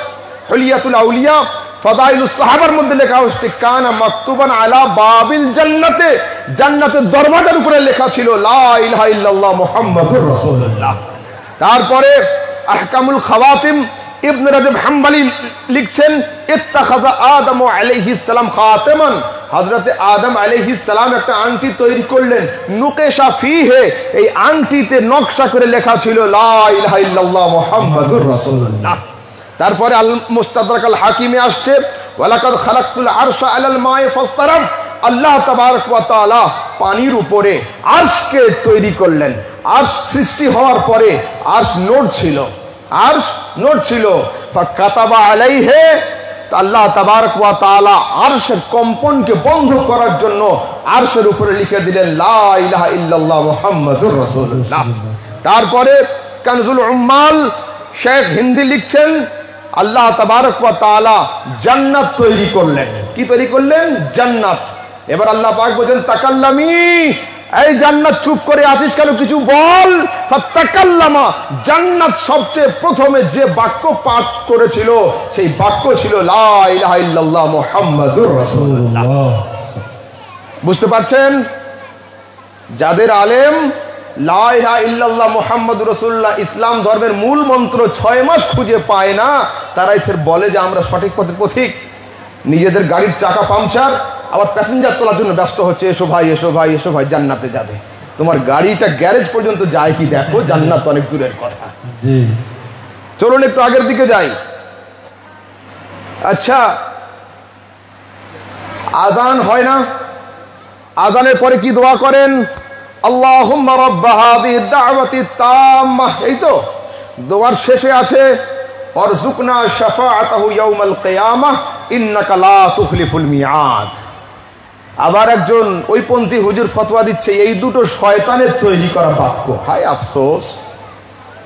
হুলিয়াতুল আউলিয়া ফাদাইলুস সাহাবার মধ্যে লেখা হচ্ছে কানা মাকতুবান আলা বাবিল জান্নাতে, জান্নাতের দরওয়াজার উপরে লেখা ছিল লা ইলাহা ইল্লাল্লাহ মুহাম্মাদুর রাসূলুল্লাহ। তারপরে আহকামুল খাওয়াতিম ইবনে রাজব হাম্বলি লিখছেন ইত্তাখাযা আদম আলাইহিস সালাম খাতামান, হযরত আদম আলাইহিস সালাম একটা আংটি তৈরি করলেন, নুকেশা ফিহে, এই আংটিতে নকশা করে লেখা ছিল লা ইলাহা ইল্লাল্লাহ মুহাম্মাদুর রাসূলুল্লাহ। তারপরে আল মুস্তাদরাক আল হাকিমে আসছে ওয়ালাকাদ খালাকতুল আরশা আলাল মা'i ফাসতারাব, আল্লাহ তাবারক ওয়া তাআলা পানির উপরে আরশকে তৈরি করলেন। আরশ সৃষ্টি হওয়ার পরে আরশ নোট ছিল ফাকাতাবা আলাইহি, আল্লাহ তাবারক ওয়া তাআলা আরশের কম্পনকে বন্ধ করার জন্য আরশের উপরে লিখে দিলেন লা ইলাহা ইল্লাল্লাহ মুহাম্মাদুর রাসূলুল্লাহ। তারপরে কানজুল উম্মাল শেখ হিন্দি লিখছেন আল্লাহ তাবারক ওয়া তাআলা জান্নাত তৈরি করলেন। কি তৈরি করলেন? জান্নাত। এবার আল্লাহ পাক বলেন তাকাল্লামি, এই জান্নাত চুপ করে আছিস কেন, কিছু বল। ফাতাকাল্লামা, জান্নাত সবচেয়ে প্রথমে যে বাক্য পাঠ করেছিল সেই বাক্য ছিল লা ইলাহা ইল্লাল্লাহ মুহাম্মাদুর রাসূলুল্লাহ। বুঝতে পারছেন? যাদের আলেম লা ইলাহা ইল্লাল্লাহ মুহাম্মাদুর রাসূলুল্লাহ ইসলাম ধর্মের মূল মন্ত্র 6 মাস খুঁজে পায় না, তারাই ফের বলে যে আমরা সঠিক পথের পথিক। নিজেদের গাড়ির চাকা পাংচার, আবার প্যাসেঞ্জার তোলার জন্য ব্যস্ত হচ্ছে, এসো ভাই এসো ভাই এসো ভাই, জান্নাতে যাবে। তোমার গাড়িটা গ্যারেজ পর্যন্ত যায় কি দেখো, জান্নাত অনেক দূরের কথা। চলুন একটু আগের দিকে যাই। আচ্ছা, আজান হয় না? আজানের পরে কি দোয়া করেন? আল্লাহুম্মা রাব্বা হাযিহিদ দাওয়াতিত তাম্মাহ, এই তো দোয়ার শেষে আছে অরযুকনা শাফাআতাহু ইয়াউমাল কিয়ামাহ ইন্নাকা লা তুখলিফুল মিআদ। আবার একজন ওইপন্থী হুজুর ফতোয়া দিচ্ছে এই দুটো শয়তানের তৈরি করা বাক্য। হায় আফসোস,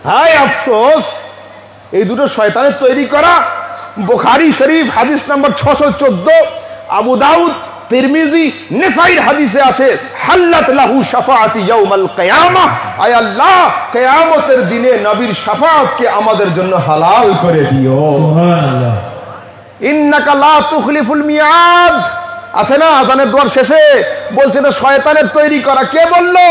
হায় আফসোস, এই দুটো শয়তানের তৈরি করা। বুখারী শরীফ হাদিস নাম্বার 614, আবু দাউদ, তিরমিজি, নেসাইর হাদিসে আছে হাল্লাত লাহু শাফাআতি ইয়াউমাল কিয়ামাহ, আয় আল্লাহ কিয়ামতের দিনে নবীর শাফাআতকে আমাদের জন্য হালাল করে দিও। সুবহানাল্লাহ। ইন্নাকা লা তুখলিফুল মিয়াদ আছে না আজানের দোয়ার শেষে, বলছে না শয়তানের তৈরি করা। কে বললো?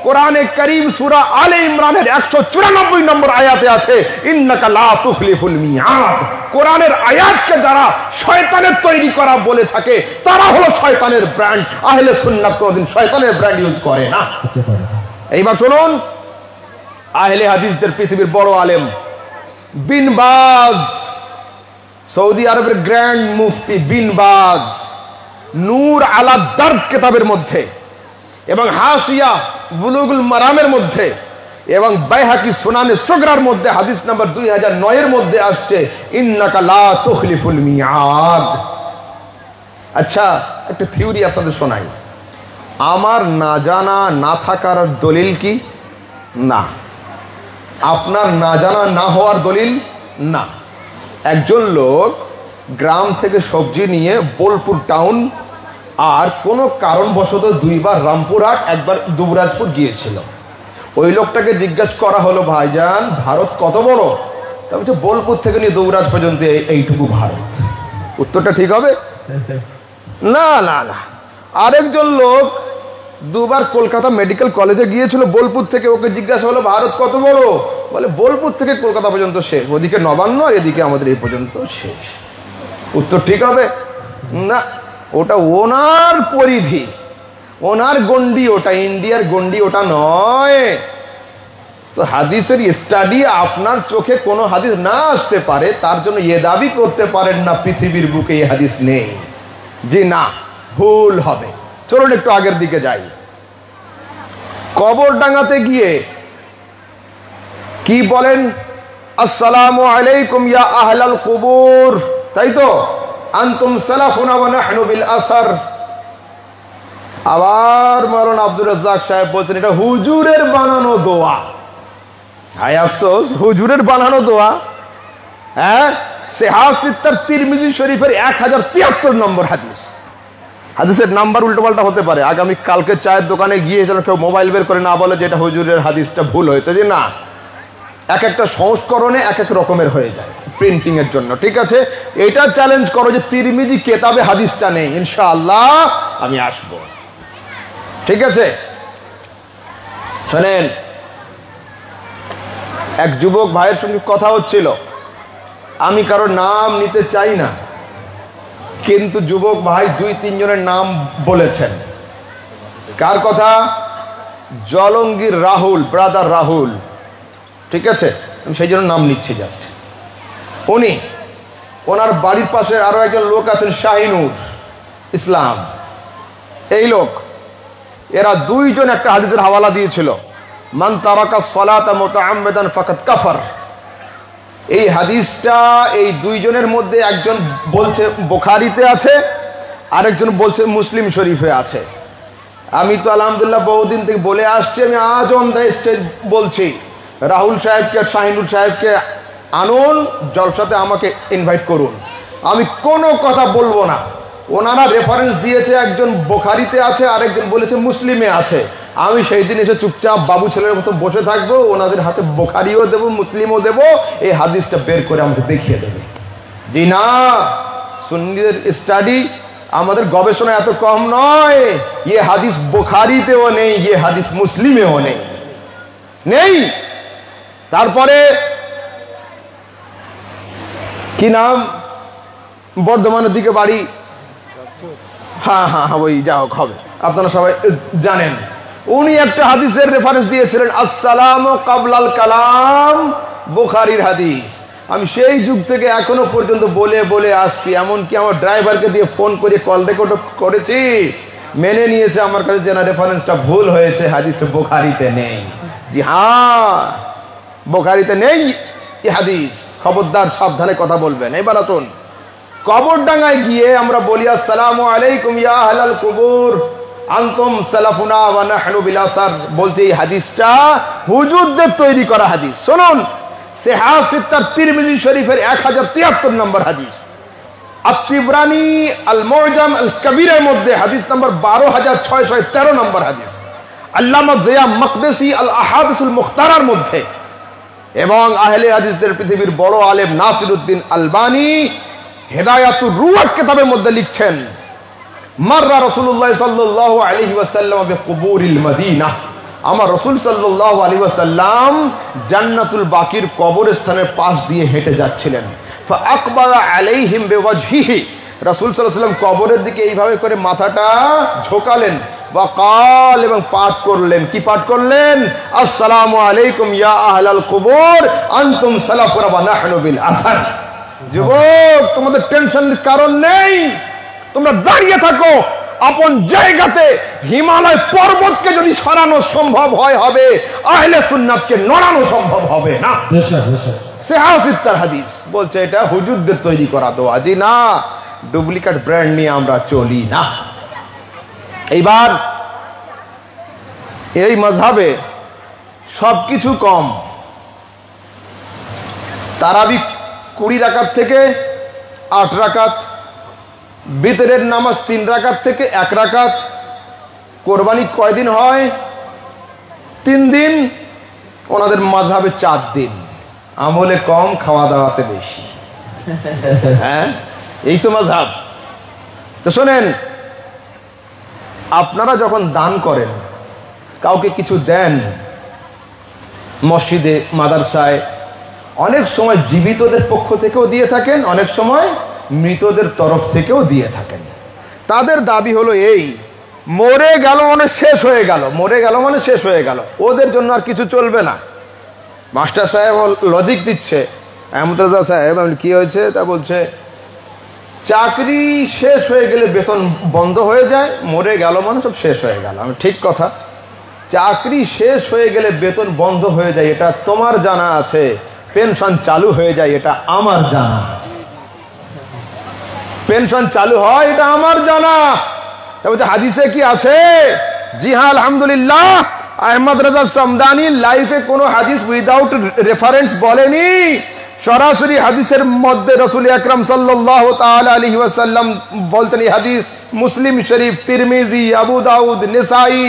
কোরআনে কারীম সূরা আলে ইমরানের 194 নম্বর আয়াতে আছে ইন্নাকা লা তুখলিফুল মিয়াদ। কোরআনের আয়াতকে যারা শয়তানের তৈরি করা বলে থাকে তারা হলো শয়তানের ব্র্যান্ড। আহলে সুন্নাত কোনদিন শয়তানের ব্র্যান্ড ইউজ করে না। এইবার শুনুন, আহলে হাদিসদের পৃথিবীর বড় আলেম বিন বাজ, সৌদি আরবের গ্র্যান্ড মুফতি বিন বাজ, নূর আলা দার্ব কিতাবের মধ্যে এবং হাসিয়া বুলুগুল মারামের মধ্যে এবং বাইহাকি সুনানে সুগরার মধ্যে হাদিস নাম্বার 2009 এর মধ্যে আসছে ইন্নাকা লা তুখলিফুল মিয়াদ। আচ্ছা, একটা থিওরি আপনাদের শোনাই। আমার না জানা না থাকার দলিল কি? না। আপনার না জানা না হওয়ার দলিল না। একজন লোক গ্রাম থেকে সবজি নিয়ে বোলপুর টাউন আর কোনো কারণবশত 2 বার রামপুরহাট, 1 বার দুবরাজপুর গিয়েছিল। ওই লোকটাকে জিজ্ঞাসা করা হলো ভাইজান ভারত কত বড়? তা বলছে বোলপুর থেকে নিয়ে দুবরাজ পর্যন্ত এইটুকু ভারত। উত্তরটা ঠিক হবে? না না না। আরেকজন লোক 2 বার কলকাতা মেডিকেল কলেজে গিয়েছিল বোলপুর থেকে, ওকে জিজ্ঞাসা হলো ভারত কত বড়? বলে বোলপুর থেকে কলকাতা পর্যন্ত শেষ, ওদিকে নবান্ন আর এদিকে আমাদের এই পর্যন্ত শেষ। উত্তর ঠিক হবে? না, ওটা ওনার পরিধি, ওনার গন্ডি, ওটা ইন্ডিয়ার গন্ডি ওটা নয়। তো হাদিসের স্টাডি আপনার চোখে কোনো হাদিস না আসতে পারে, তার জন্য এ দাবি করতে পারেন না পৃথিবীর বুকে এই হাদিস নেই। জি না, ভুল হবে। চলুন একটু আগের দিকে যাই। কবরডাঙ্গাতে গিয়ে কি বলেন? আসসালামু আলাইকুম ইয়া আহলাল কুবুর, তাই তো? আনতুম সালাফুনা ওয়া নাহনু বিল আসার। আবার মাওলানা আব্দুর রাজ্জাক সাহেব বলছেন এটা হুজুরের বানানো দোয়া। হায় আফসোস, হুজুরের বানানো দোয়া। হ্যাঁ, সিহাহ সিত্তার তিরমিজি শরীফের 1073 নম্বর হাদিস। হাদিসের নাম্বার উল্টোপাল্টা হতে পারে। আগামী কালকে চায়ের দোকানে গিয়ে যেন কেউ মোবাইল বের করে না বলে যে এটা হুজুরের হাদিসটা ভুল হয়েছে। যে না, এক একটা সংস্করণে এক এক রকমের হয়ে যায় প্রিন্টিং এর জন্য। ঠিক আছে, এটা চ্যালেঞ্জ করো যে তিরমিজি কেতাবে হাদিসটা নেই, ইনশাআল্লাহ আমি আসবো। ঠিক আছে, শোনেন, এক যুবক ভাইয়ের সঙ্গে কথা হচ্ছিল, আমি কারো নাম নিতে চাই না, কিন্তু যুবক ভাই 2-3 জনের নাম বলেছেন। কার কথা? জলঙ্গির রাহুল, ব্রাদার রাহুল। ঠিক আছে, আমি সেই জন্য নাম নিচ্ছি জাস্ট। উনি, ওনার বাড়ির পাশে আরো একজন লোক আছেন শাহিনুর ইসলাম, এই লোক, এরা দুইজন একটা হাদিসের হাওয়ালা দিয়েছিল, মান তারাকা সালাতা মুতাআম্মিদান ফাকাদ কাফার। এই হাদিসটা এই দুইজনের মধ্যে একজন বলছে বুখারীতে আছে, আরেকজন বলছে মুসলিম শরীফে আছে। আমি তো আলহামদুলিল্লাহ বহুদিন থেকে বলে আসছি, আমি আজ অন দ্য স্টেজ বলছি, রাহুল সাহেবকে, শাহিনুর সাহেবকে আনুন, জলসাতে আমাকে ইনভাইট করুন, আমি কোনো কথা বলবো না। ওনারা রেফারেন্স দিয়েছে, একজন বুখারীতে আছে, আরেকজন বলেছে মুসলিমে আছে। আমি সেই দিন এসে চুপচাপ বাবু ছেলের মতো বসে থাকবো, ওনাদের হাতে বুখারীও দেবো, মুসলিমও দেবো, এই হাদিসটা বের করে আমাকে দেখিয়ে দেবে। জি না, সুন্নিদের স্টাডি, আমাদের গবেষণা এত কম নয়। ये হাদিস বুখারীতেও নেই, ये হাদিস মুসলিমেও নেই, নেই। তারপরে কি নাম, বর্ধমানের দিকে বাড়ি, হ্যাঁ হ্যাঁ হ্যাঁ ওই যা হোক হবে, আপনারা সবাই জানেন। উনি একটা হাদিসের রেফারেন্স দিয়েছিলেন, আসসালামু কাবলাল কালাম, বুখারীর হাদিস। আমি সেই যুগ থেকে এখনো পর্যন্ত বলে বলে আসছি, এমনকি আমার ড্রাইভারকে দিয়ে ফোন করে কল রেকর্ড করেছি, মেনে নিয়েছে আমার কাছে যে না রেফারেন্সটা ভুল হয়েছে, হাদিসটা বুখারীতে নেই। জি হ্যাঁ, বুখারীতে নেই এই হাদিস, খবরদার সাবধানে কথা বলবেন। এবার আসুন, কবরডাঙ্গায় গিয়ে আমরা বলি আসসালামু আলাইকুম ইয়া আহলাল কুবুর আনতুম সালাফুনা ওয়া নাহনু বিল আসার, বলতে এই হাদিসটা হুজুরদের তৈরি করা হাদিস। শুনুন, সিহাহ সিত্তাহ তিরমিজি শরীফের 1073 নম্বর হাদিস, আত-তিবরানি আল মু'জাম আল কবীরের মধ্যে হাদিস নম্বর 12613 নম্বর হাদিস, আল্লামা জিয়া মাকদিসি আল আহাদিসুল মুখতারার মধ্যে, এবং আহলে হাদিসদের পৃথিবীর বড় আলেম নাসিরউদ্দিন আলবানী হেদায়াতুর রুয়াত কিতাবের মধ্যে লিখছেন, মাররা রাসূলুল্লাহ সাল্লাল্লাহু আলাইহি ওয়াসাল্লাম বিকুবুরিল মদিনাহ, আমার রাসূল সাল্লাল্লাহু আলাইহি ওয়াসাল্লাম জান্নাতুল বাকির কবরস্থানের পাশ দিয়ে হেঁটে যাচ্ছিলেন। ফাআকবালা আলাইহিম বিওয়াজহিহি, রাসূল সাল্লাল্লাহু আলাইহি ওয়াসাল্লাম কবরের দিকে এইভাবে করে মাথাটা ঝোকালেন, ওয়াকাল, এবং পাঠ করলেন। কি পাঠ করলেন? আসসালামু আলাইকুম ইয়া আহলাল কুবুর আনতুম সালাফুনা ওয়া নাহনু বিল আসার। যুবক, তোমাদের টেনশনের কারণ নেই, তোমরা দাঁড়িয়ে থাকো আপন জায়গাতে। হিমালয় পর্বতকে যদি সরানো সম্ভব হয় হবে, আহলে সুন্নাতকে নড়ানো সম্ভব হবে না। সিহাহ সিত্তার হাদিস বলছে এটা হুজুরদের তৈরি করা দোয়া। জি না, ডুপ্লিকেট ব্র্যান্ড নিয়ে আমরা চলি না। এইবার এই মাযহাবে সবকিছু কম, তারাবি 20 রাকাত থেকে 8 রাকাত, বিতরের নামাজ 3 রাকাত থেকে 1 রাকাত, কোরবানি কয়দিন হয়? 3 দিন, ওনাদের মাযহাবে 4 দিন, আমলে কম, খাওয়া দাওয়াতে বেশি। হ্যাঁ, এই তো মাযহাব। তো শোনেন, আপনারা যখন দান করেন, কাউকে কিছু দেন, মসজিদে, মাদ্রাসায়, অনেক সময় জীবিতদের পক্ষ থেকেও দিয়ে থাকেন, অনেক সময় মৃতদের তরফ থেকেও দিয়ে থাকেন। তাদের দাবি হলো এই, মরে গেল মানে শেষ হয়ে গেল, মরে গেল মানে শেষ হয়ে গেল, ওদের জন্য আর কিছু চলবে না। মাস্টার সাহেব লজিক দিচ্ছে, আহমদুল্লাহ সাহেব কি হয়েছে? তা বলছে চাকরি শেষ হয়ে গেলে বেতন বন্ধ হয়ে যায়, মরে গেল মানে সব শেষ হয়ে গেল। আমি ঠিক কথা, চাকরি শেষ হয়ে গেলে বেতন বন্ধ হয়ে যায় এটা তোমার জানা আছে, পেনশন চালু হয়ে যায় এটা আমার জানা আছে। পেনশন চালু হয় এটা আমার জানা। হাদিসে কি আছে? জি হ্যাঁ, আলহামদুলিল্লাহ, আহমদ রাজা সামদানি লাইফে কোনো হাদিস উইদাউট রেফারেন্স বলেনি। সরাসরি হাদিসের মধ্যে রাসূল আকরাম সাল্লাল্লাহু তাআলা আলাইহি ওয়াসাল্লাম বলতেন, এই হাদিস মুসলিম শরীফ, তিরমিজি, আবু দাউদ, নিসাই,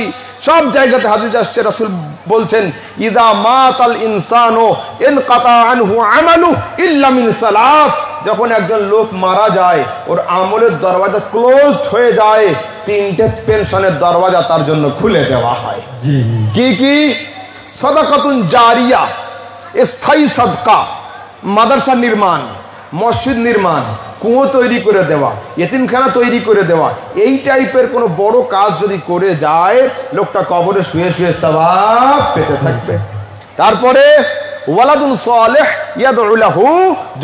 সব জায়গাতে হাদিস আসছে। রাসূল বলছেন, ইযা মাতাল ইনসানু ইনকাতা আনহু আমালু ইল্লা মিন সালাস, যখন একজন লোক মারা যায়, ওর আমলের দরওয়াজা ক্লোজড হয়ে যায়, 3টে পেনশনের দরওয়াজা তার জন্য খুলে দেওয়া হয়। কি কি? সাদাকাতুন জারিয়া, স্থায়ী সাদকা, মাদ্রাসা নির্মাণ, মসজিদ নির্মাণ, কুয়ো তৈরি করে দেওয়া, ইতিমখানা তৈরি করে দেওয়া, এই টাইপের কোনো বড় কাজ যদি করে যায়, লোকটা কবরে শুয়ে শুয়ে সওয়াব পেতে থাকবে। তারপরে ওয়ালাদুন সালেহ ইয়াদউ লাহু,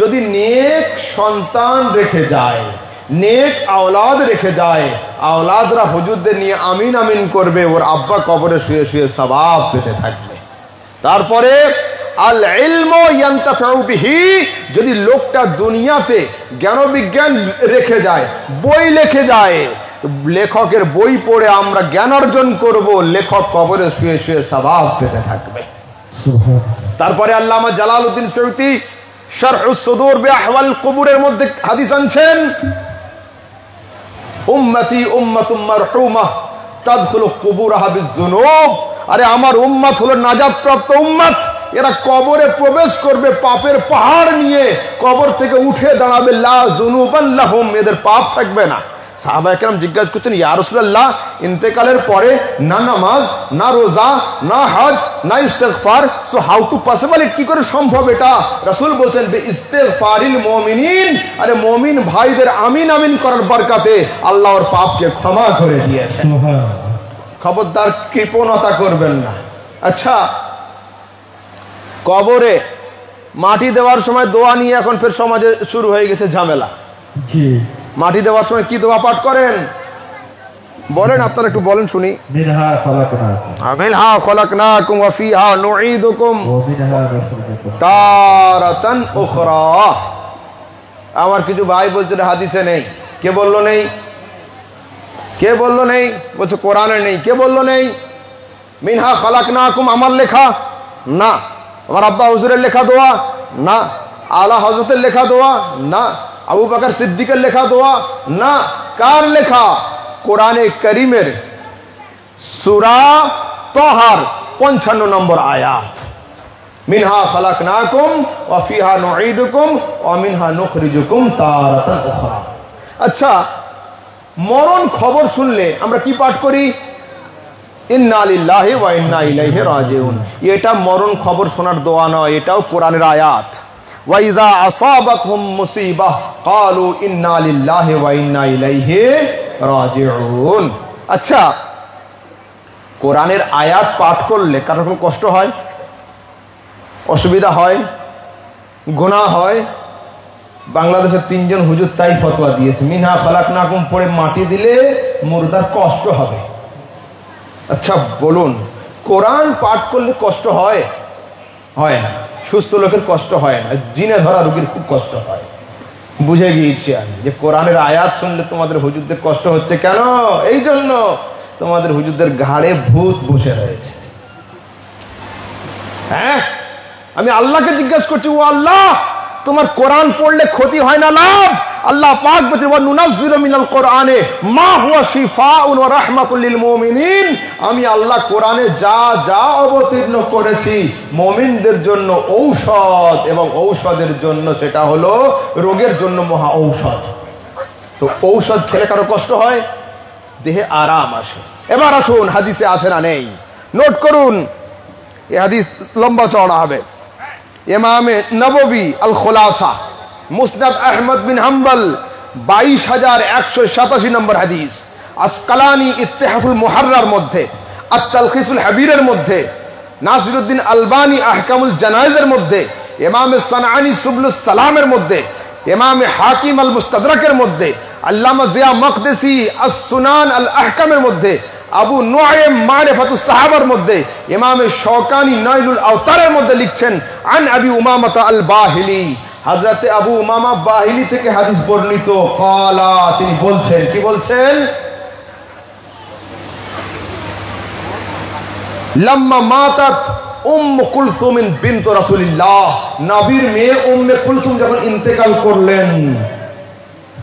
যদি নেক সন্তান রেখে যায়, নেক আওলাদ রেখে যায়, আওলাদরা হুজুরদের নিয়ে আমিন আমিন করবে, ওর আব্বা কবরে শুয়ে শুয়ে সওয়াব পেতে থাকবে। তারপরে আল ইলমু ইয়ান্তাফিউ বিহি, যদি লোকটা দুনিয়াতে জ্ঞান বিজ্ঞান রেখে যায়, বই লিখে যায়, লেখকের বই পড়ে আমরা জ্ঞান অর্জন করব, লেখক কবরে শুয়ে শুয়ে সওয়াব পেতে থাকবে। তারপরে আল্লামা জালালউদ্দিন সুয়ুতী শারহুস সুদূর বিআহওয়াল কুবুরের মধ্যে হাদিস আনছেন, উম্মতি উম্মাতুম মারহুমাহ তাদখুলু কুবুরাহা বিযুনুব, আরে আমার উম্মত হলো নাজাত প্রাপ্ত উম্মত, এরা কবরে প্রবেশ করবে পাপের পাহাড় নিয়ে, কবর থেকে উঠে দাঁড়াবে, লা যুনুবান লাহুম, এদের পাপ থাকবে না। সাহাবায়ে কেরাম জিজ্ঞাসা করতেন, ইয়া রাসূলুল্লাহ, ইন্তেকালের পরে না নামাজ, না রোজা, না হজ, না ইস্তেগফার, সো হাউ টু পসিবল, কি করে সম্ভব এটা? রাসূল বলছেন, বে ইস্তেগফারিল মুমিনিন, আরে মুমিন ভাইদের আমিন আমিন করার বরকতে আল্লাহ ওর পাপকে ক্ষমা করে দিয়েছেন। খবরদার কৃপণতা করবেন না। আচ্ছা, কবরে মাটি দেওয়ার সময় দোয়া নিয়ে এখন ফের সমাজে শুরু হয়ে গেছে ঝামেলা। মাটি দেওয়ার সময় কি দোয়া পাঠ করেন বলেন, আপনারা একটু বলেন শুনি। মিনহা খালাকনাকুম মিনহা খালাকনাকুম ওয়া ফিহা নুঈদুকুম ওয়া মিনহা নুখরিজুকুম তারাতান উখরা। আমার কিছু ভাই বলছে হাদিসে নেই। কে বললো নেই? কে বললো নেই? বলছে কোরআনে নেই। কে বললো নেই? মিনহা খালাকনাকুম আমার লেখা না, আমার আব্বা হুজুরের লেখা দোয়া না, আলা হযরতের লেখা দোয়া না, আবু বকর সিদ্দিকের লেখা দোয়া না। কার লেখা? কোরআনে কারীমের সূরা তাহার 55 নম্বর আয়াত, মিনহা খালাকনাকুম ওয়া ফিহা নুঈদুকুম ওয়া মিনহা নুখরিজুকুম তারাতান উখরা। আচ্ছা, মরণ খবর শুনলে আমরা কি পাঠ করি? ইন্না লিল্লাহি ওয়া ইন্না ইলাইহি রাজিউন। এটা মরণ খবর শোনার দোয়া নয়, এটাও কোরআনের আয়াত। ওয়া ইযা আসাবাতহুম মুসিবাহ ক্বালু ইন্না লিল্লাহি ওয়া ইন্না ইলাইহি রাজিউন। আচ্ছা, কোরআনের আয়াত পাঠ করলে কারোর কোনো কষ্ট হয়, অসুবিধা হয়, গুনাহ হয়? বাংলাদেশের 3 জন হুজুর তাই ফতোয়া দিয়েছে, মিনহা খালাকনাকুম পড়ে মাটি দিলে মুর্দার কষ্ট হবে। আচ্ছা বলুন, কোরআন পাঠ করলে কষ্ট হয়? হয় না। সুস্থ লোকের কষ্ট হয় না, জিনে ধরা রোগীর খুব কষ্ট হয়। বুঝে গিয়েছি আমি যে কোরআনের আয়াত শুনলে তোমাদের হুজুরদের কষ্ট হচ্ছে কেন? এই জন্য তোমাদের হুজুরদের ঘাড়ে ভূত বসে রয়েছে। হ্যাঁ, আমি আল্লাহকে জিজ্ঞাসা করছি, ও আল্লাহ, তোমার কোরআন পড়লে ক্ষতি হয় না লাভ? আল্লাহ পাক বলেন, ওয়া নুনাজ্জিলু মিনাল কোরআনে মা হুয়া শিফাউন ওয়া রাহমাতুল লিল মুমিনিন। আমি আল্লাহ কোরআনে যা যা অবতীর্ণ করেছি মুমিনদের জন্য ঔষধ, এবং ঔষধের জন্য সেটা হলো রোগের জন্য মহা ঔষধ। তো ঔষধ খেলে কারো কষ্ট হয়? দেহে আরাম আসে। এবার আসুন, হাদিসে আছে না নেই? নোট করুন, এই হাদিস লম্বা চওড়া হবে। ইমামে নববী আল খুলাসা মুসনাদ আহমদ বিন হাম্বল 22,187 নম্বর হাদিস, আসকালানি ইত্তেহাফুল মুহাররার মধ্যে, আত-তালখিসুল হাবীরের মধ্যে, নাসিরউদ্দিন আলবানী আহকামুল জানায়েজের মধ্যে, ইমাম সানআনী সুবুলুস সালামের মধ্যে, ইমাম হাকিম আল মুস্তাদরাকের মধ্যে, আল্লামা জিয়া মকদেসি আস-সুনান আল আহকামের মধ্যে, আবু নুআইম মারিফাতুস সাহাবার মধ্যে, ইমাম শওকানি নাইলুল আওতারের মধ্যে লিখছেন, আন আবি উমামা আল বাহিলি, হযরত আবু উমামা বাহিলি থেকে হাদিস বর্ণিত, ক্বালা, তিনি বলছেন, কি বলছেন? লাম্মা মাতাত উম্মু কুলসুম বিনত রাসূলিল্লাহ, নবীর মেয়ে উম্মে কুলসুম যখন ইন্তেকাল করলেন,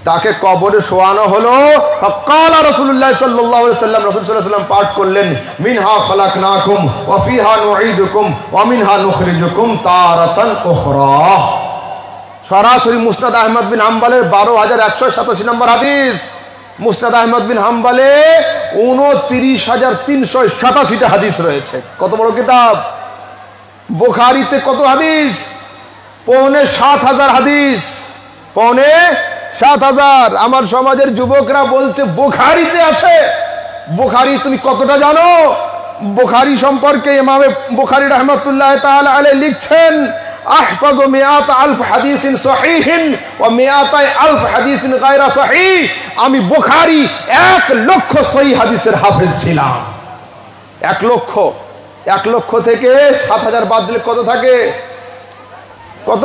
তাকে কবরে শোয়ানো হলো। ফাকালা রাসূলুল্লাহ সাল্লাল্লাহু আলাইহি ওয়াসাল্লাম, রাসূল সাল্লাল্লাহু আলাইহি ওয়াসাল্লাম পাঠ করলেন, মিনহা খালাকনাকুম ওয়া ফিহা নুঈদুকুম ওয়া মিনহা নুখরিজুকুম তারাতান উখরা। সরাসরি মুসনাদ আহমদ বিন হাম্বলের 12,187 নম্বর হাদিস। মুসনাদ আহমদ বিন হাম্বলে 29,387টা হাদিস রয়েছে। কত বড় কিতাব! বুখারীতে কত হাদিস? 7,500 হাদিস, 7,500। আমার সমাজের যুবকরা বলছে বুখারীতে আছে। বুখারী তুমি কতটা জানো? বুখারী সম্পর্কে ইমামে বুখারী রাহমাতুল্লাহ তাআলা আলাইহি লিখছেন, আহফাযু মিআত আলফ হাদিসিন সহিহিন ওয়া মিআতাই আলফ হাদিসিন গায়রা সহিহ, আমি বুখারী 1 লক্ষ সহিহ হাদিসের হাফেজ ছিলাম। 1 লক্ষ থেকে 7,000 বাদ দিলে কত থাকে? কত?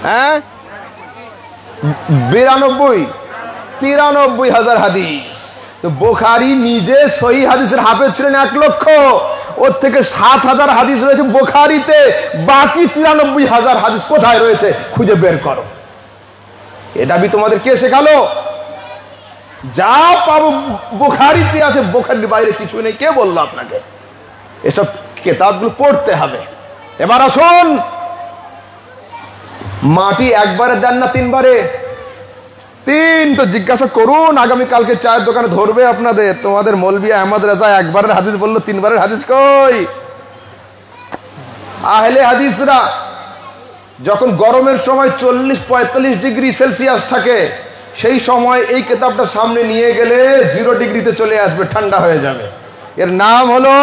হ্যাঁ, 93,000 হাদিস। তো বুখারী নিজে সহিহ হাদিসের হাফেজ ছিলেন 1 লক্ষ, ওর থেকে 7,000 হাদিস রয়েছে বুখারীতে, বাকি 93,000 হাদিস কোথায় রয়েছে খুঁজে বের করো। এটা আমি তোমাদের কে শেখালো? যা পাবো বুখারীতে আছে, বুখারীর বাইরে কিছু নেই। কে বললো আপনাকে? এসব কিতাবগুলো পড়তে হবে। এবার আসুন, মাটি একবারে দেন না 3 বারে? 3 তো জিজ্ঞাসা করুন, আগামীকালকে চায়ের দোকানে ধরবে আপনাদের। তোমাদের মৌলভী আহমদ রেজা 1 বারের হাদিস বললো, 3 বারের হাদিস কই? আহলে হাদিসরা যখন গরমের সময় 40-45 ডিগ্রি সেলসিয়াস থাকে, সেই সময় এই কিতাবটা সামনে নিয়ে গেলে 0 ডিগ্রিতে চলে আসবে, ঠান্ডা হয়ে যাবে। এর নাম হলো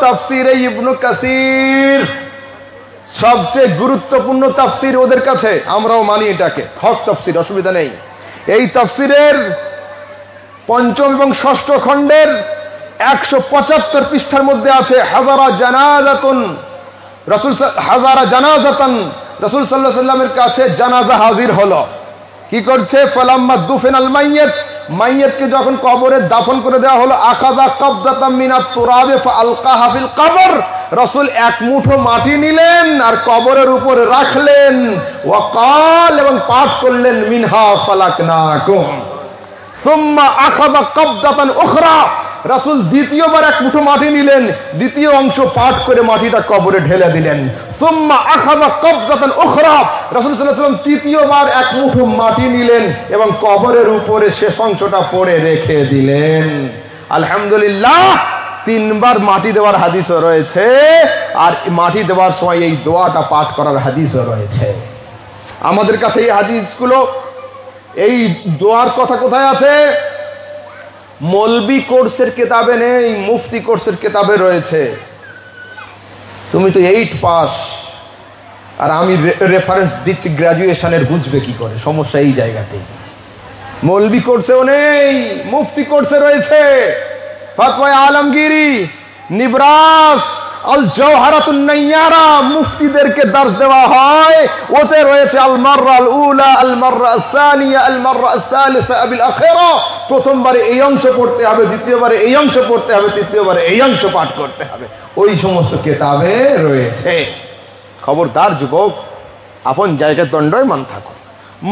তাফসিরে ইবনে কাসির। সবচেয়ে গুরুত্বপূর্ণ তাফসির ওদের কাছে, আমরাও মানি এটাকে হক তাফসির, অসুবিধা নেই। এই তাফসিরের 5ম এবং 6ষ্ঠ খণ্ডের 175 পৃষ্ঠার মধ্যে আছে হাজারা জানাজাতুন রাসূল রাসূল সাল্লাল্লাহু আলাইহি ওয়াসাল্লামের কাছে জানাজা হাজির হলো। কি করছে? ফালাম্মা দুফিনাল মাইয়িত, মাইয়িতকে যখন কবরে দাফন করে দেওয়া হলো, আখাযা কাবদাতাম মিনাত তুরাবি ফাআলকাহা ফিল কবর, রাসূল 1 মুঠো মাটি নিলেন আর কবরের উপরে রাখলেন। ওয়া ক্বাল, এবং পাঠ করলেন মিনহা খালাকনাকুম। সুম্মা আখাযা কাবদাতান উখরা, রাসূল দ্বিতীয়বার 1 মুঠো মাটি নিলেন, দ্বিতীয় অংশ পাঠ করে মাটিটা কবরে ঢেলে দিলেন। সুম্মা আখাযা কাবদাতান উখরা, রাসূল সাল্লাল্লাহু আলাইহি ওয়াসাল্লাম তৃতীয়বার 1 মুঠো মাটি নিলেন এবং কবরের উপরে শেষ অংশটা পড়ে রেখে দিলেন। আলহামদুলিল্লাহ, 3 বার মাটি দেওয়ার হাদিসও রয়েছে, আর মাটি দেওয়ার সময় এই দোয়াটা পাঠ করার হাদিসও রয়েছে। আমাদের কাছে এই হাদিসগুলো, এই দোয়ার কথা কোথায় আছে? মৌলবি কোর্সের কিতাবে নেই, মুফতি কোর্সের কিতাবে রয়েছে। তুমি তো 8 পাস, আর আমি রেফারেন্স দিচ্ছি গ্রাজুয়েশনের, বুঝবে কি করে? সমস্যা এই জায়গাতেই। মৌলবি কোর্সেও নেই, মুফতি কোর্সে রয়েছে। ফাতওয়া আলমগীরি, নিবরাস, আল জওহারাতুন নাইয়ারা, মুফতিদেরকে দর্শ দেওয়া হয়, ওতে রয়েছে আল মাররা আল উলা, আল মাররা আল সানিয়া, আল মাররা আল সালিসা বিল আখিরা। প্রথমবারে এই অংশ পড়তে হবে, দ্বিতীয়বারে এই অংশ পড়তে হবে, তৃতীয়বারে এই অংশ পাঠ করতে হবে। ওই সমস্ত কিতাবে রয়েছে। খবরদার যুবক, আপন জায়গায় দণ্ডায়মান থাকো,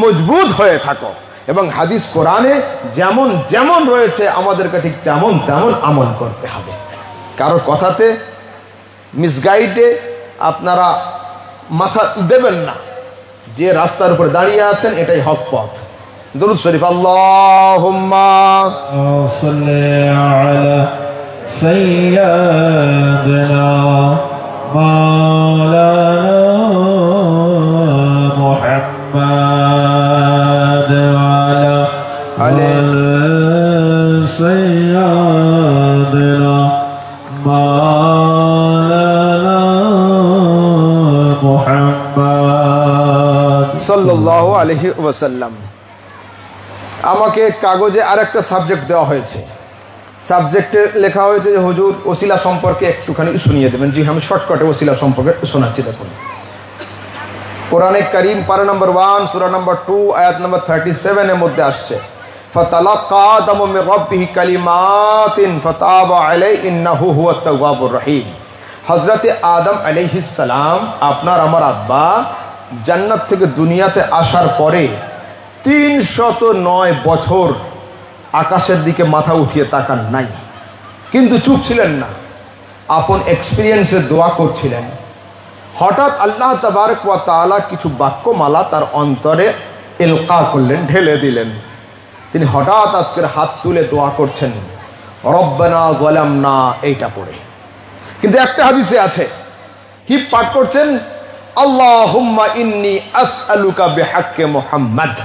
মজবুত হয়ে থাকো, এবং হাদিস কোরআনে যেমন যেমন রয়েছে আমাদেরকে ঠিক তেমন তেমন আমল করতে হবে। কারোর কথাতে, মিসগাইডে আপনারা মাথা দেবেন না। যে রাস্তার উপর দাঁড়িয়ে আছেন এটাই হক পথ। দুরূদ শরীফ, আল্লাহুম্মা সাল্লি আলা সাইয়্যিদিনা মাওলানা মুহাম্মাদ ওয়া আলা সাইয়্যিদিনা মাওলানা মুহাম্মাদ সাল্লাল্লাহু আলাইহি ওয়াসাল্লাম। আমাকে কাগজে আরেকটা সাবজেক্ট দেওয়া হয়েছে। সাবজেক্টে লেখা হয়েছে যে হুজুর ওসিলা সম্পর্কে একটুখানি শুনিয়ে দেবেন। জি, আমি শর্টকাটে ওসিলা সম্পর্কে শোনাচ্ছি। দেখুন, কোরআনে কারীম পারা নম্বর 1 সূরা নম্বর 2 আয়াত নম্বর 37 এর মধ্যে আসছে, ফাতালাক্কা আদামু মির রাব্বিহি কালিমাতিন ফাতাবা আলাইহি ইন্নাহু হুয়াত তাওয়াবুর রহিম। হযরতে আদম আলাইহিস সালাম, আপনার আমার আব্বা, জান্নাত থেকে দুনিয়াতে আসার পরে 309 বছর আকাশের দিকে মাথা উঠিয়ে তাকান নাই, কিন্তু চুপ ছিলেন না, আপন এক্সপিরিয়েন্সে দোয়া করছিলেন। হঠাৎ আল্লাহ তাবারক ওয়া তাআলা কিছু বাক্যমালা তার অন্তরে ইলকা করলেন, ঢেলে দিলেন। তিনি হঠাৎ আজকের হাত তুলে দোয়া করছেন, রব্বানা যালামনা, এইটা পড়ে। কিন্তু একটা হাদিসে আছে, কি পাঠ করছেন? আল্লাহুম্মা ইন্নী আসআলুকা বিহাক্কি মুহাম্মদ।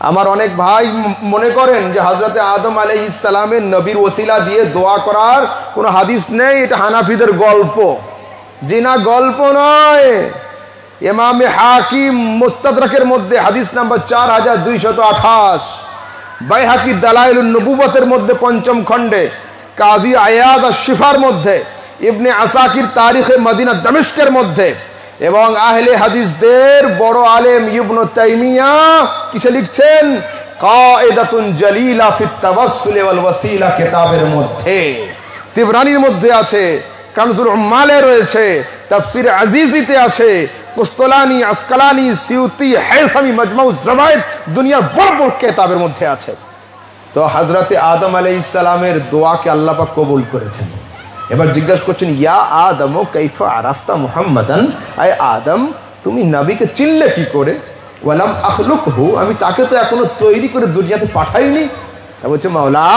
আমার অনেক ভাই মনে করেন যে হযরতে আদম আলাইহিস সালামের নবীর ওসিলা দিয়ে দোয়া করার কোনো হাদিস নেই, এটা হানাফিদের গল্প। জিনা গল্প নয়। ইমাম হাকিম মুস্তাদরাকের মধ্যে হাদিস নাম্বার 4228, বাইহাকি দালাইলুন নবুওয়াতের মধ্যে 5ম খণ্ডে, কাজী আয়াজ আশ-শিফার মধ্যে, ইবনে আসাকির তারিখে মদিনা দামেস্কের মধ্যে, এবং আহলে হাদিসদের বড় আলেম ইবনে তাইমিয়া কিসে লিখছেন? কায়দাতুন জালিলা ফিত তাওয়াসসুল ওয়াল ওয়াসিলা কিতাবের মধ্যে, তিবরানির মধ্যে আছে, কানজুল উম্মালে রয়েছে, তাফসীর আজিজিতে আছে, কুস্তালানি, আসকালানি, সিউতি, হাইসামি, মাজমাউ জাওয়ায়েদ, দুনিয়ার বড় বড় কিতাবের মধ্যে আছে। তো হযরতে আদম আলাইহিস সালামের দোয়াকে আল্লাহ পাক কবুল করেছেন। এবার জিজ্ঞাসা করছেন, ইয়া আদম কাইফা আরাফতা মুহাম্মাদান, আয় আদম তুমি নবীকে চিনলে কি করে? ওয়ালাম আখলুকহু, আমি তাকে তো এখনো তৈরি করে দুনিয়াতে পাঠাইনি। বলছে মাওলা,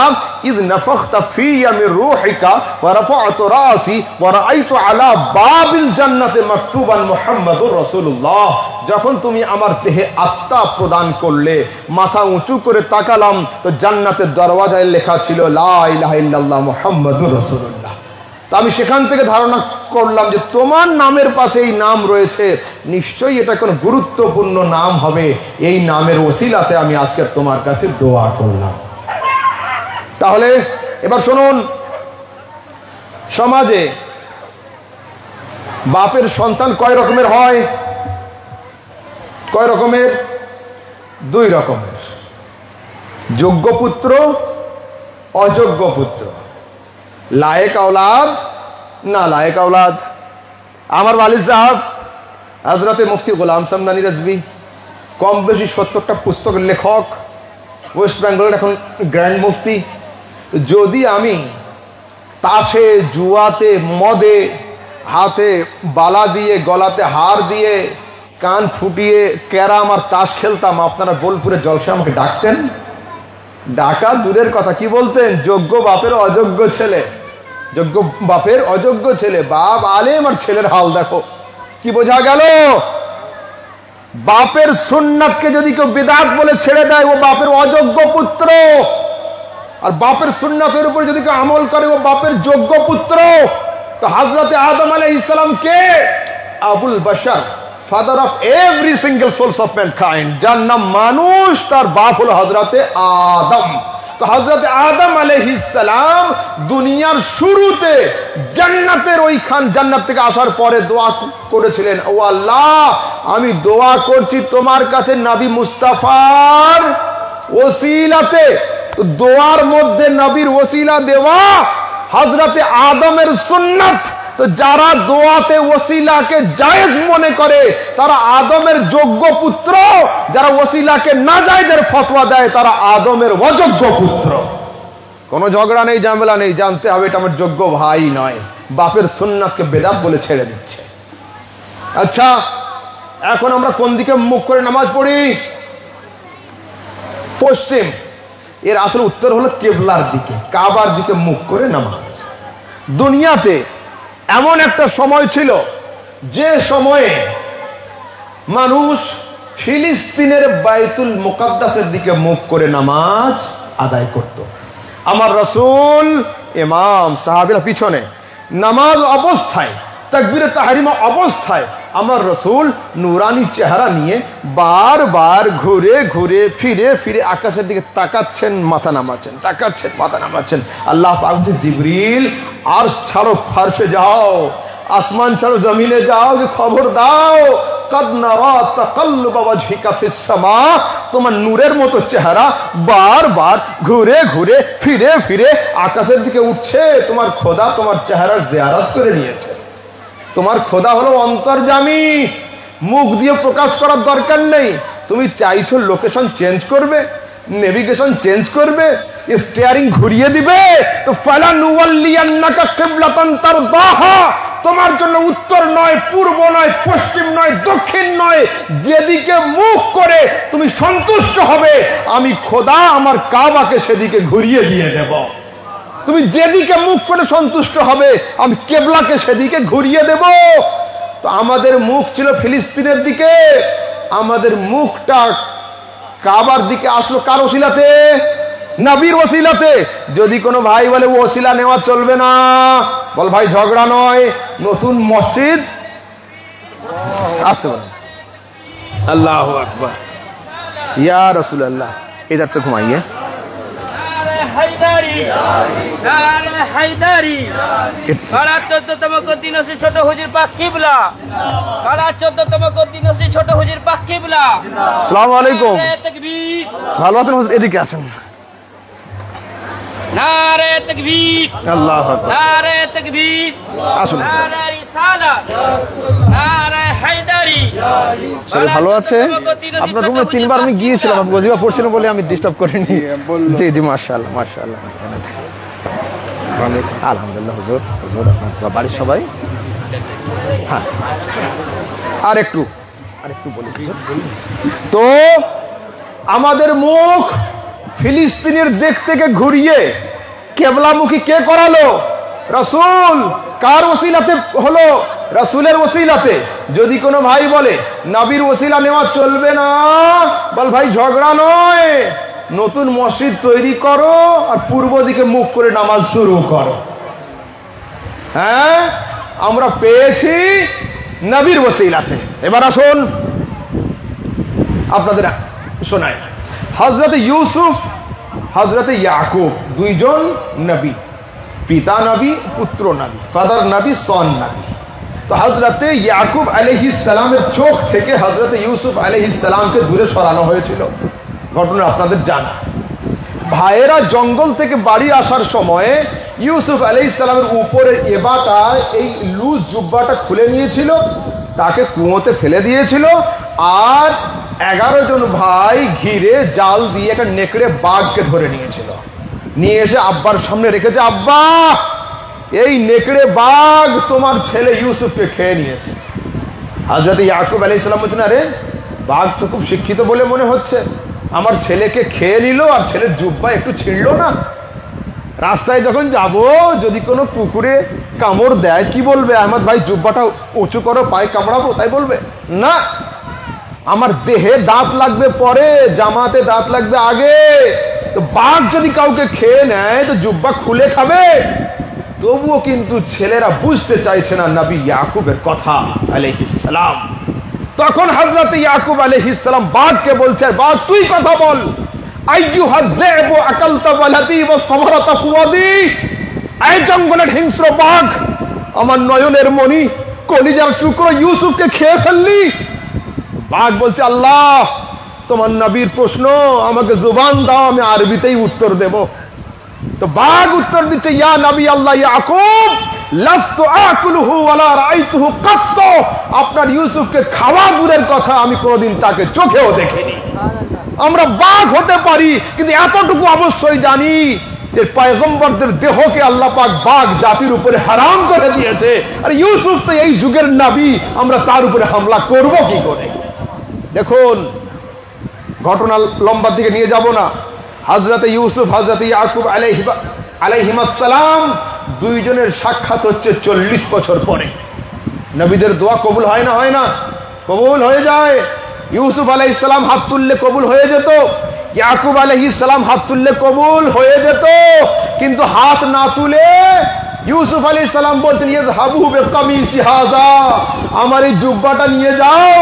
ইয নাফাখতা ফিয়া মির রূহিকা ওয়া রাফা'তু রাসি ওয়া রাআইতু আলা বাবিল জান্নাতি মাকতুবান মুহাম্মাদুর রাসূলুল্লাহ, যখন তুমি আমার দেহে আত্মা প্রদান করলে, মাথা উঁচু করে তাকালাম তো জান্নাতের দরওয়াজায় লেখা ছিল লা ইলাহা ইল্লাল্লাহ মুহাম্মাদুর রাসূলুল্লাহ। তা আমি সেখান থেকে ধারণা করলাম যে তোমার নামের পাশে এই নাম রয়েছে, নিশ্চয়ই এটা কোনো গুরুত্বপূর্ণ নাম হবে। এই নামের ওসিলাতে আমি আজকে তোমার কাছে দোয়া করলাম। তাহলে এবার শুনুন, সমাজে বাপের সন্তান কয় রকমের হয়? কয় রকমের? 2 রকমের, যোগ্য পুত্র, অযোগ্য পুত্র, লায়েক औलाद, না লায়েক औलाद। আমার ওয়ালিদ সাহেব হযরতে মুফতি গোলাম সামদানি রাজভী, কম বেশি 70টা পুস্তকের লেখক, ওয়েস্ট বেঙ্গলের এখন গ্র্যান্ড মুফতি। যদি আমি তাসে, জুয়াতে, মদে, হাতে বালা দিয়ে, গলাতে হার দিয়ে, কান ফুটিয়ে ক্যারাম আর তাস খেলতাম, আপনারা বোলপুরে জলসা আমাকে ডাকতেন? ডাকা দূরের কথা, কি বলতেন? যোগ্য বাপের অযোগ্য ছেলে, যোগ্য বাপের অযোগ্য ছেলে। বাপ আলেম আর ছেলের হাল দেখো, কি বোঝা গেল? বাপের সুন্নাতকে যদি কেউ বিদআত বলে ছেড়ে দেয়, ও বাপের অযোগ্য পুত্র। আর বাপের সুন্নাতের উপর যদি কেউ আমল করে, ও বাপের যোগ্য পুত্র। তো হযরতে আদম আলাইহিস সালাম কে? Abul Bashar, father of every single souls of mankind, যার নাম মানুষ, তার বাপ হলো হযরতে আদম। তো হযরতে আদম আলাইহিস সালাম দুনিয়ার শুরুতে জান্নাতের ওইখান, জান্নাত থেকে আসার পরে দোয়া করেছিলেন, ও আল্লাহ আমি দোয়া করছি তোমার কাছে নবী মুস্তাফার ওসিলাতে। তো দোয়ার মধ্যে নবীর ওসিলা দেওয়া হযরতে আদমের সুন্নাত। তো যারা দোয়াতে ওসিলাকে জায়েজ মনে করে তারা আদমের যোগ্য পুত্র, যারা ওসিলাকে নাজায়েজের ফতোয়া দেয় তারা আদমের অযোগ্য পুত্র। কোনো ঝগড়া নেই, ঝামেলা নেই, জানতে হবে এটা আমার যোগ্য ভাই নয়, বাপের সুন্নাতকে বেদাত বলে ছেড়ে দিচ্ছে। আচ্ছা, এখন আমরা কোন দিকে মুখ করে নামাজ পড়ি? পশ্চিম। এর আসলে উত্তর হলো কিবলার দিকে, কাবার দিকে মুখ করে নামাজ। দুনিয়াতে এমন একটা সময় ছিল যে সময়ে মানুষ ফিলিস্তিনের বাইতুল মুকাদ্দাসের দিকে মুখ করে নামাজ আদায় করত। আমার রাসূল ইমাম, সাহাবীরা পিছনে, নামাজ অবস্থায়, তাকবীরে তাহরিমা অবস্থায় আমার রাসূল নূরানি চেহারা নিয়ে বারবার ঘুরে ঘুরে ফিরে ফিরে আকাশের দিকে তাকাচ্ছেন, মাথা নামাচ্ছেন, তাকাচ্ছেন, মাথা নামাচ্ছেন। আল্লাহ পাক বলেন, জিবরিল আরশ ছাড়ো, ফারশে যাও, আসমান ছাড়ো, জমিনে যাও, যে খবর দাও, কাদ নারা তাকাল্লুবা ওয়াজহিকা ফিস সামা, তোমার নূরের মতো চেহারা বারবার ঘুরে ঘুরে ফিরে ফিরে আকাশের দিকে উঠছে। তোমার খোদা তোমার চেহারার জিয়ারত করে নিয়েছে। তোমার খোদা হলো অন্তর্যামী, মুখ দিয়ে প্রকাশ করার দরকার নেই। তুমি চাইছো লোকেশন চেঞ্জ করবে, নেভিগেশন চেঞ্জ করবে, স্টিয়ারিং ঘুরিয়ে দিবে, তো ফালানুওয়াল্লিয়ান্নাকা কিবলাতান তারদাহা, তোমার জন্য উত্তর নয়, পূর্ব নয়, পশ্চিম নয়, দক্ষিণ নয়, যেদিকে মুখ করে তুমি সন্তুষ্ট হবে আমি খোদা আমার কাবাকে সেদিকে ঘুরিয়ে দিয়ে দেব। তুমি যেদিকে মুখ করে সন্তুষ্ট হবে আমি কেবলাকে সেদিকে ঘুরিয়ে দেব। তো আমাদের মুখ ছিল ফিলিস্তিনের দিকে, আমাদের মুখটা কাবার দিকে আসলো কার ওসিলাতে? নবীর ওসিলাতে। যদি কোনো ভাই বলে ও ওসিলা নেওয়া চলবে না, বল ভাই ঝগড়া নয়, নতুন মসজিদ আসতে পারে। আল্লাহু আকবার, ইয়া রাসূলুল্লাহ। इधर से घुमाइए। काला 14तम को दिनों से छोटे हुजूर पाक किबला, काला 14तम को दिनों से छोटे हुजूर पाक किबला। আসসালামু আলাইকুম। तकबीर, ভালো আছেন হুজুর? এদিকে আসুন। नारे तकबीर, আল্লাহু আকবার। नारे तकबीर, আসুন। नारे रिसालत, नारे हैदारी। সবাই ভালো আছে? আপনার রুমে 3 বার আমি গিয়েছিলাম, আপনি ওয়াজিফা পড়ছিলেন বলে আমি ডিস্টার্ব করিনি। জি জি, মাশাআল্লাহ মাশাআল্লাহ। আলহামদুলিল্লাহ হুজুর। হুজুর আপনার বাড়ির সবাই? হ্যাঁ, আর একটু বলি। তো আমাদের মুখ ফিলিস্তিনের দিক থেকে ঘুরিয়ে কেবলামুখী কে করালো? রাসূল। কার ওসিলাতে হলো? রাসূলের ওসিলাতে। যদি কোনো ভাই বলে নবীর ওসিলা নেওয়া চলবে না, বল ভাই ঝগড়া নয়, নতুন মসজিদ তৈরি করো আর পূর্ব দিকে মুখ করে নামাজ শুরু করো। হ্যাঁ, আমরা পেয়েছি নবীর ওসিলাতে। এবার আসুন আপনাদের শোনায়। হযরত ইউসুফ, হযরত ইয়াকুব, দুইজন নবী, পিতা নবী, পুত্র নবী, ফাদার নবী, সন নবী। তো হযরত ইয়াকুব আলাইহিস সালামের চোখ থেকে হযরত ইউসুফ আলাইহিস সালামকে দূরে সরানো হয়েছিল। ঘটনা আপনাদের জানা। ভাইয়েরা জঙ্গল থেকে বাড়ি আসার সময়ে ইউসুফ আলাইহিস সালামের উপরে এবাটা, এই লুজ জুব্বাটা খুলে নিয়েছিল, তাকে কুয়োতে ফেলে দিয়েছিল। আর 11 জন ভাই ঘিরে জাল দিয়ে একটা নেকড়ে বাঘকে ধরে নিয়েছিল। নিয়ে এসে আব্বার সামনে রেখেছে, আব্বা এই নেকড়ে বাঘ তোমার ছেলে ইউসুফকে খেয়ে নিয়েছে। হযরত ইয়াকুব আলাইহিস সালাম বলছেন, আরে বাঘ তো খুব শিক্ষিত বলে মনে হচ্ছে, আমার ছেলেকে খেয়ে নিল আর ছেলের জুব্বা একটু ছিঁড়লো না। রাস্তায় যখন যাব, যদি কোনো কুকুরে কামড় দেয় কি বলবে? আহমদ ভাই জুব্বাটা উঁচু করো, পায়ে কামড়াবো, তাই বলবে না। আমার দেহে দাঁত লাগবে পরে, জামাতে দাঁত লাগবে আগে। তো বাঘ যদি কাউকে খেয়ে নেয় তো জুব্বা খুলে খাবে। তবুও কিন্তু ছেলেরা বুঝতে চাইছে না নবী ইয়াকুবের কথা আলাইহিস সালাম। তখন হযরত ইয়াকুব আলাইহিস সালাম বাঘকে বলছে, বাঘ তুই কথা বল। আইয়ুহাদ যিবু আকালতা ওয়ালাতি ওয়া সামারাতা ফুয়াদি। এই জঙ্গলের হিংস্র বাঘ, আমার নয়নের মণি, কলিজার টুকরো ইউসুফকে খেয়ে ফেললি। বাঘ বলছে, আল্লাহ তোমার নবীর প্রশ্ন, আমাকে জবান দাও, আমি আরবিতেই উত্তর দেব। তো বাঘ উত্তর দিচ্ছে, ইয়া নবী আল্লাহ ইয়াকুব লাস্তু আকুলুহু ওয়ালা রাআইতুহু কাত্ত। আপনার ইউসুফকে খাওয়া দূরের কথা, আমি কোনোদিন তাকে চোখেও দেখিনি। আমরা বাঘ হতে পারি, কিন্তু এতটুকু অবশ্যই জানি যে পয়গম্বরদের দেহকে আল্লাহ পাক বাঘ জাতির উপরে হারাম করে দিয়েছে। আর ইউসুফ তো এই যুগের নবী, আমরা তার উপরে হামলা করব কি করে? দেখুন, ঘটনা লম্বার দিকে নিয়ে যাব না। হযরত ইউসুফ, হযরত ইয়াকুব আলাইহিস সালাম দুইজনের সাক্ষাৎ হচ্ছে 40 বছর পরে। নবীদের দোয়া কবুল হয় না? হয় না? কবুল হয়ে যায়। ইউসুফ আলাইহিস সালাম হাত তুললে কবুল হয়ে যেত, ইয়াকুব আলাইহিস সালাম হাত তুললে কবুল হয়ে যেত। কিন্তু হাত না তুলে ইউসুফ আলাইহিস সালাম বলছেন, ইয়াযহাবু বিকামিসি হাযা, আমার এই জুব্বাটা নিয়ে যাও,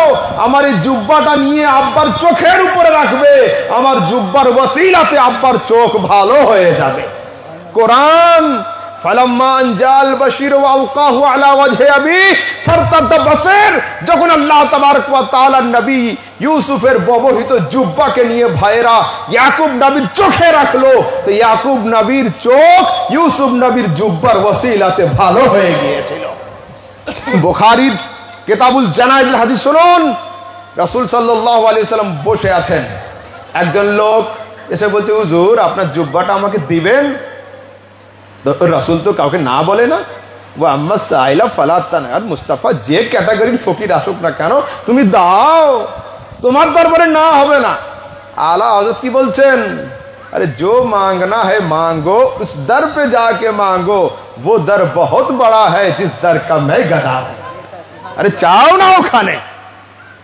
আমার এই জুব্বাটা নিয়ে আব্বার চোখের উপরে রাখবে, আমার জুব্বার ওসিলাতে আব্বার চোখ ভালো হয়ে যাবে। কোরআন ফালাম্মা আনজাল বাশির ওয়া আলকাহু আলা ওয়াজহি আবি ফারতাদা বাসির, যখন আল্লাহ তাবারক ওয়া তাআলা নবী ইউসুফের ব্যবহৃত জুব্বাকে নিয়ে ভাইরা ইয়াকুব নবীর চোখে রাখলো, তো ইয়াকুব নবীর চোখ ইউসুফ নবীর জুব্বার ওসিলাতে ভালো হয়ে গিয়েছিল। বুখারীর কিতাবুল জানাইজের হাদিস শুনুন। রাসূল সাল্লাল্লাহু আলাইহি ওয়াসাল্লাম বসে আছেন, একজন লোক এসে বলছে, হুজুর আপনার জুব্বাটা আমাকে দিবেন? রাসূল তো কাউকে না বলে না। ও আম্মা সাইলা ফালাতান, আর মুস্তাফা যে ক্যাটাগরির ফকির আসুক না কেন, তুমি দাও, তোমার দরবারে না হবে না। আলা হযরত কি বলছেন? अरे जो मांगना है मांगो, उस दर पे जाके मांगो, वो दर बहुत बड़ा है जिस दर का मैं गधा हूं। अरे चाओ ना ओखाने,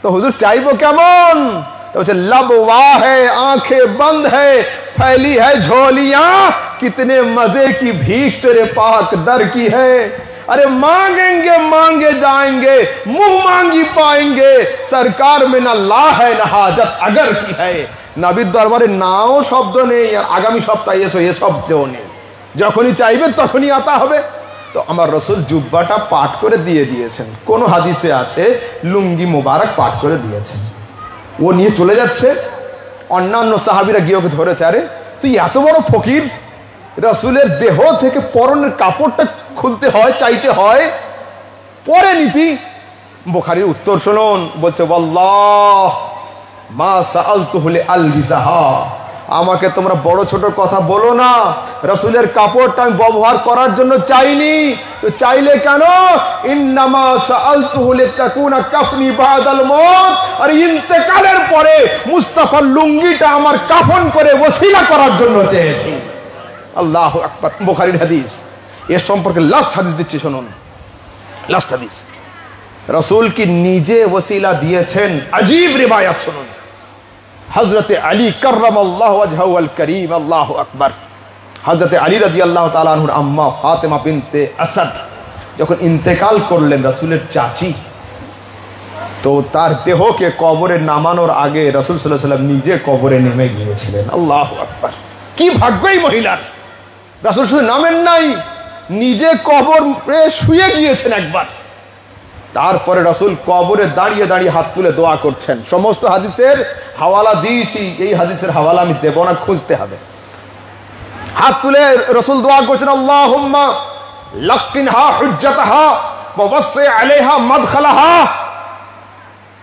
तो हुजूर चाइबो केमन? तो लब वाह है, आंखें बंद है, फैली है झोलियां, कितने मजे की भीख तेरे पाक दर की है। अरे मांगेंगे मांगे जाएंगे, मुंह मांगी पाएंगे, सरकार में ना ला है ना हाजत अगर की है। নবীর দরবারে নাও শব্দ নেই, আর আগামী সপ্তাহে এসো এ শব্দও নেই, যখনই চাইবেন তখনই আতা হবে। তো আমার রসুল জুব্বাটা পাঠ করে দিয়ে দিয়েছেন, কোন হাদিসে আছে লুঙ্গি মোবারক পাঠ করে দিয়েছেন। ও নিয়ে চলে যাচ্ছে, অন্যান্য সাহাবীরা গিয়ে ওকে ধরেছে, আরে তুই এত বড় ফকির, রসুলের দেহ থেকে পরনের কাপড়টা খুলতে হয়, চাইতে হয়, পরে নীতি। বুখারীর উত্তর শুনুন, বলছে ওয়াল্লাহ মা সাআলতুহু লিআলবিসাহা, আমাকে তোমরা বড় ছোট কথা বলো না, রসুলের কাপড়টা আমি ব্যবহার করার জন্য চাইনি। তো চাইলে কেন? ইন্নামা সাআলতুহু লিতাকুনা কাফনি বাদাল মউত, আর ইন্তেকালের পরে মুস্তাফার লুঙ্গিটা আমার কাফন করে ওসিলা করার জন্য চেয়েছি। আল্লাহু আকবার, বুখারীর হাদিস। এর সম্পর্কে লাস্ট হাদিস দিচ্ছি শুনুন, লাস্ট হাদিস। রসুল কি নিজে ওসিলা দিয়েছেন, আজীব রিওয়ায়াত শুনুন। হযরতে আলী কাররামাল্লাহু ওয়াজহাহু আল করিম, আল্লাহু আকবার। হযরতে আলী রাদিয়াল্লাহু তাআলা আনহুর আম্মা ফাতেমা বিনতে আসাদ যখন ইন্তেকাল করলেন, রাসূলের চাচী, তো তার দেহকে কবরে নামানোর আগে রাসূল সাল্লাল্লাহু আলাইহি ওয়াসাল্লাম নিজে কবরে নেমে গিয়েছিলেন। আল্লাহু আকবার, কি ভাগ্যই মহিলার! রাসূল শুধু নামেন নাই, নিজে কবরে শুয়ে গিয়েছেন একবার। তারপরে রাসূল কবরে দাঁড়িয়ে দাঁড়িয়ে হাত তুলে দোয়া করছেন। সমস্ত হাদিসের হাওয়ালা দিয়েছি, এই হাদিসের হাওয়ালা আমি দেব না, খুঁজতে হবে। হাত তুলে রাসূল দোয়া করছেন, আল্লাহুম্মা লাক্কিনহা হুজ্জাতাহা ওয়া ওয়াসি আলাইহা মাদখালাহা।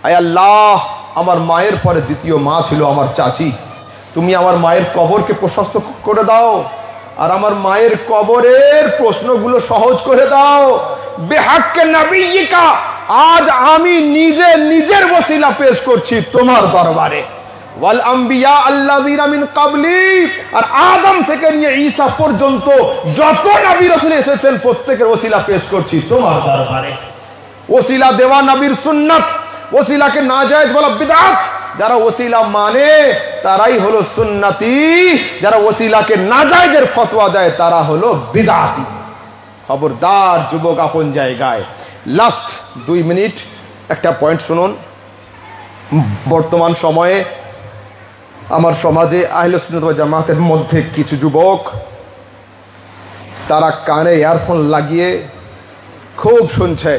আয় আল্লাহ, আমার মায়ের পরে দ্বিতীয় মা ছিল আমার চাচী, তুমি আমার মায়ের কবরকে প্রশস্ত করে দাও, আর আমার মায়ের কবরের প্রশ্নগুলো সহজ করে দাও। বেহাক্কে নবিয়িকা, আজ আমি নিজে নিজের ওসিলা পেশ করছি তোমার দরবারে। ওয়াল আম্বিয়া আল্লাযিনা মিন ক্বাবলি, আর আদম থেকে নিয়ে ঈসা পর্যন্ত যত নবী রাসূল এসেছেন প্রত্যেকের ওসিলা পেশ করছি তোমার দরবারে। ওসিলা দেওয়া নবীর সুন্নাত, ওসিলাকে নাজায়েজ বলা বিদআত। যারা ওসিলা মানে তারাই হলো সুন্নতি, যারা ওসিলাকে নাজায়েজের ফতোয়া দেয় তারা হলো বিদআতি। খবরদার যুবক আপন জায়গায়। লাস্ট 2 মিনিট একটা পয়েন্ট শুনুন। বর্তমান সময়ে আমার সমাজে আহলে সুন্নাত ওয়াল জামাতের মধ্যে কিছু যুবক, তারা কানে ইয়ারফোন লাগিয়ে খুব শুনছে,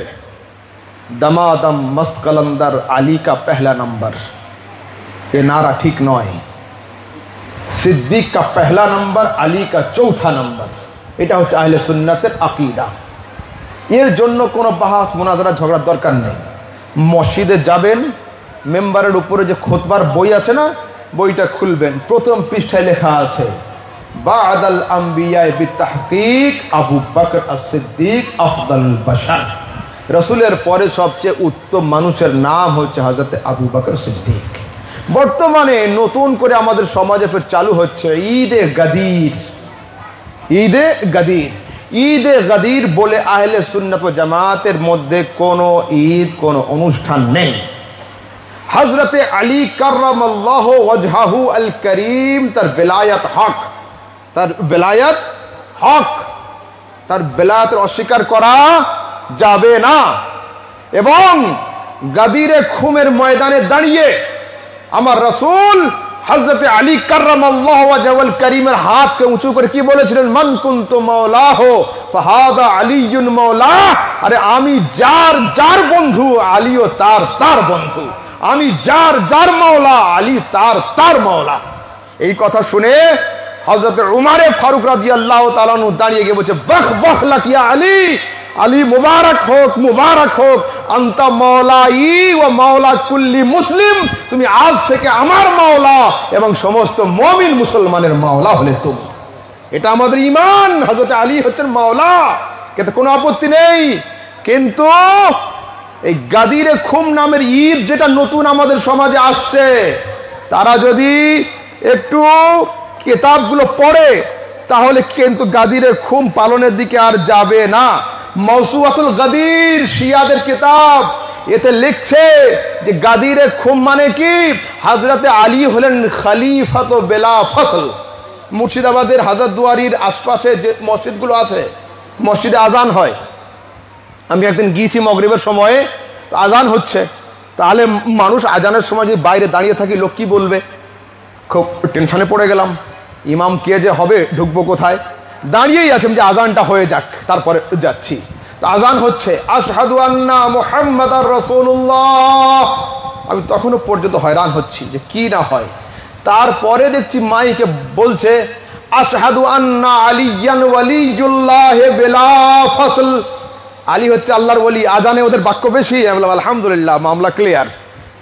दमादम मस्त कलंदर अली का पहला नंबर। ये नारा ठीक नয়। सिद्दीक का पहला नंबर, अली का चौथा नंबर। এটা হচ্ছে আহলে সুন্নাতের আকীদা। এর জন্য কোনো বাহাস মুনাজারা ঝগড়ার দরকার নেই। মসজিদে যাবেন, মেম্বারের উপরে যে খুতবার বই আছে না, বইটা খুলবেন, প্রথম পৃষ্ঠায় লেখা আছে বা'দাল আম্বিয়া বিতাহকিক আবু বকর as-সিদ্দিক আফদালুল বাশার। রাসূলের পরে সবচেয়ে উত্তম মানুষের নাম হচ্ছে হযরত আবু বকর সিদ্দিক। বর্তমানে নতুন করে আমাদের সমাজে ফের চালু হচ্ছে ঈদে গাদির। ঈদে গাদির, ঈদে গাদির বলে আহলে সুন্নাত ওয়াল জামাতের মধ্যে কোনো ঈদ, কোনো অনুষ্ঠান নেই। হযরতে আলী কাররামাল্লাহু ওয়াজহাহু আল করিম, তার বেলায়াত হক, তার বেলায়াত হক, তার বেলায়াতের অস্বীকার করা যাবে না। এবং গাদিরে খুমের ময়দানে দাঁড়িয়ে আমার রাসূল হযরতে আলী কাররামাল্লাহু ওয়াজহাহু আল করিমের হাতকে উঁচু করে কি বলেছিলেন, মান কুনতু মাওলাহু ফাহাদা আলীউন মাওলা। আরে আমি যার যার বন্ধু, আলীও তার তার বন্ধু। আমি যার যার মাওলা, আলী তার তার মাওলা। এই কথা শুনে হযরত উমরে ফারুক রাদিয়াল্লাহু তাআলা আনহু দাঁড়িয়ে গিয়ে বলছে, বাহ বাহ লাক ইয়া আলী, আলী মুবারক হোক, মুবারক হোক, আনতা মাওলাই ওয়া মাওলা কুল্লি মুসলিম। তুমি আজ থেকে আমার মাওলা এবং সমস্ত মুমিন মুসলমানের মাওলা হলে তুমি। এটা আমাদের ঈমান, হযরত আলী হচ্ছেন মাওলা, এতে কোনো আপত্তি নেই। কিন্তু এই গাদিরে খুম নামের ঈদ যেটা নতুন আমাদের সমাজে আসছে, তারা যদি একটু কিতাবগুলো পড়ে তাহলে কিন্তু গাদিরে খুম পালনের দিকে আর যাবে না। মাওসুআতুল গাদির শিয়াদের কিতাব, এতে লিখছে যে গাদিরে খুম মানে কি, হযরতে আলী হলেন খলিফাত বেলা ফসল। মুর্শিদাবাদের হাজারদুয়ারির আশপাশে যে মসজিদগুলো আছে, মসজিদে আজান হয়। আমি একদিন গিয়েছি মাগরিবের সময়ে, আজান হচ্ছে, তাহলে মানুষ আজানের সময় যদি বাইরে দাঁড়িয়ে থাকি লোক কি বলবে, খুব টেনশনে পড়ে গেলাম। ইমাম কে যে হবে, ঢুকবো কোথায়, দাঁড়িয়েই আছেন যে আজানটা হয়ে যাক তারপরে যাচ্ছি। তো আজান হচ্ছে, আশহাদু আন্না মুহাম্মাদার রাসূলুল্লাহ। আমি তখনও পর্যন্ত হয়রান হচ্ছি যে কি না হয়। তারপরে দেখছি মাইকে বলছে আশহাদু আন্না আলিয়ান ওয়ালিয়ুল্লাহ বিলা ফাসল। আলী হচ্ছে আল্লাহর ওলি, আজানে ওদের বাক্য বেশি। আমি বললাম আলহামদুলিল্লাহ, মামলা ক্লিয়ার।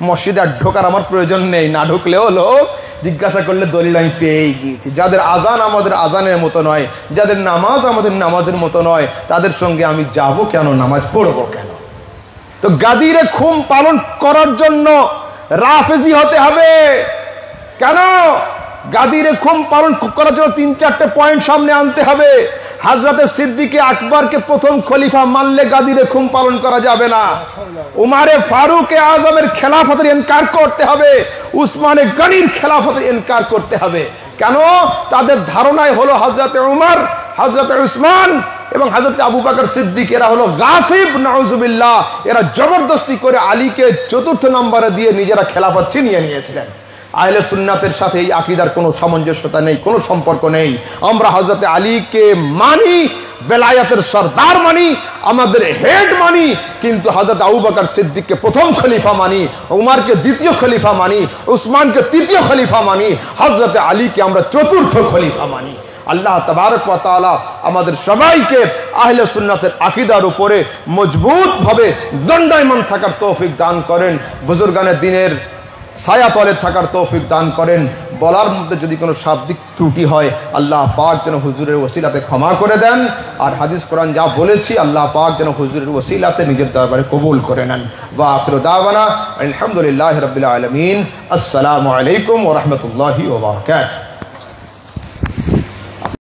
মসজিদে আর ঢোকার আমার প্রয়োজন নেই, না ঢুকলেও লোক জিজ্ঞাসা করলে দলিল আমি পেয়েই গিয়েছি। যাদের আজান আমাদের আজানের মতো নয়, যাদের নামাজ আমাদের নামাজের মতো নয়, তাদের সঙ্গে আমি যাব কেন, নামাজ পড়বো কেন? তো গাদিরে খুম পালন করার জন্য রাফেজি হতে হবে। কেন? গাদিরে খুম পালন করার জন্য 3-4টে পয়েন্ট সামনে আনতে হবে। হযরতে সিদ্দিকে আকবরকে প্রথম খলিফা মানলে গাদিরে খুম পালন করা যাবে না। উমারে ফারুকে আজমের খেলাফতের ইনকার করতে হবে, উসমানে গনির খেলাফতের ইনকার করতে হবে। কেন? তাদের ধারণাই হলো হযরতে উমর, হযরতে উসমান এবং হযরতে আবু বকর সিদ্দিক এরা হলো গাসিব, নাউজুবিল্লাহ। এরা জবরদস্তি করে আলীকে 4র্থ নম্বরে দিয়ে নিজেরা খেলাফত ছিনিয়ে নিয়েছিলেন। আহলে সুন্নাতের সাথে এই আকীদার কোনো সামঞ্জস্যতা নেই, কোনো সম্পর্ক নেই। আমরা হযরতে আলীকে মানি, বেলায়াতের সরদার মানি, আমাদের হেড মানি, কিন্তু হযরত আবু বকর সিদ্দিককে প্রথম খলিফা মানি, উমরকে দ্বিতীয় খলিফা মানি, উসমানকে তৃতীয় খলিফা মানি, হযরত আলীকে আমরা 4র্থ খলিফা মানি। আল্লাহ তাবারক ওয়া তাআলা আমাদের সবাইকে আহলে সুন্নাতের আকীদার উপরে মজবুত ভাবে দণ্ডায়মান থাকার তৌফিক দান করেন, বুজুর্গানে দ্বীনের ছায়া তলে থাকার তৌফিক দান করেন। বলার মধ্যে যদি কোনো শাব্দিক ত্রুটি হয় আল্লাহ পাক যেন হুজুরের ওসিলাতে ক্ষমা করে দেন, আর হাদিস কোরআন যা বলেছি আল্লাহ পাক যেন হুজুরের ওসিলাতে নিজের দরবারে কবুল করে নেন। ওয়া আখিরু দাওয়ানা আলহামদুলিল্লাহি রাব্বিল আলামিন। আসসালামু আলাইকুম ওয়া রাহমাতুল্লাহি ওয়া বারাকাতুহু।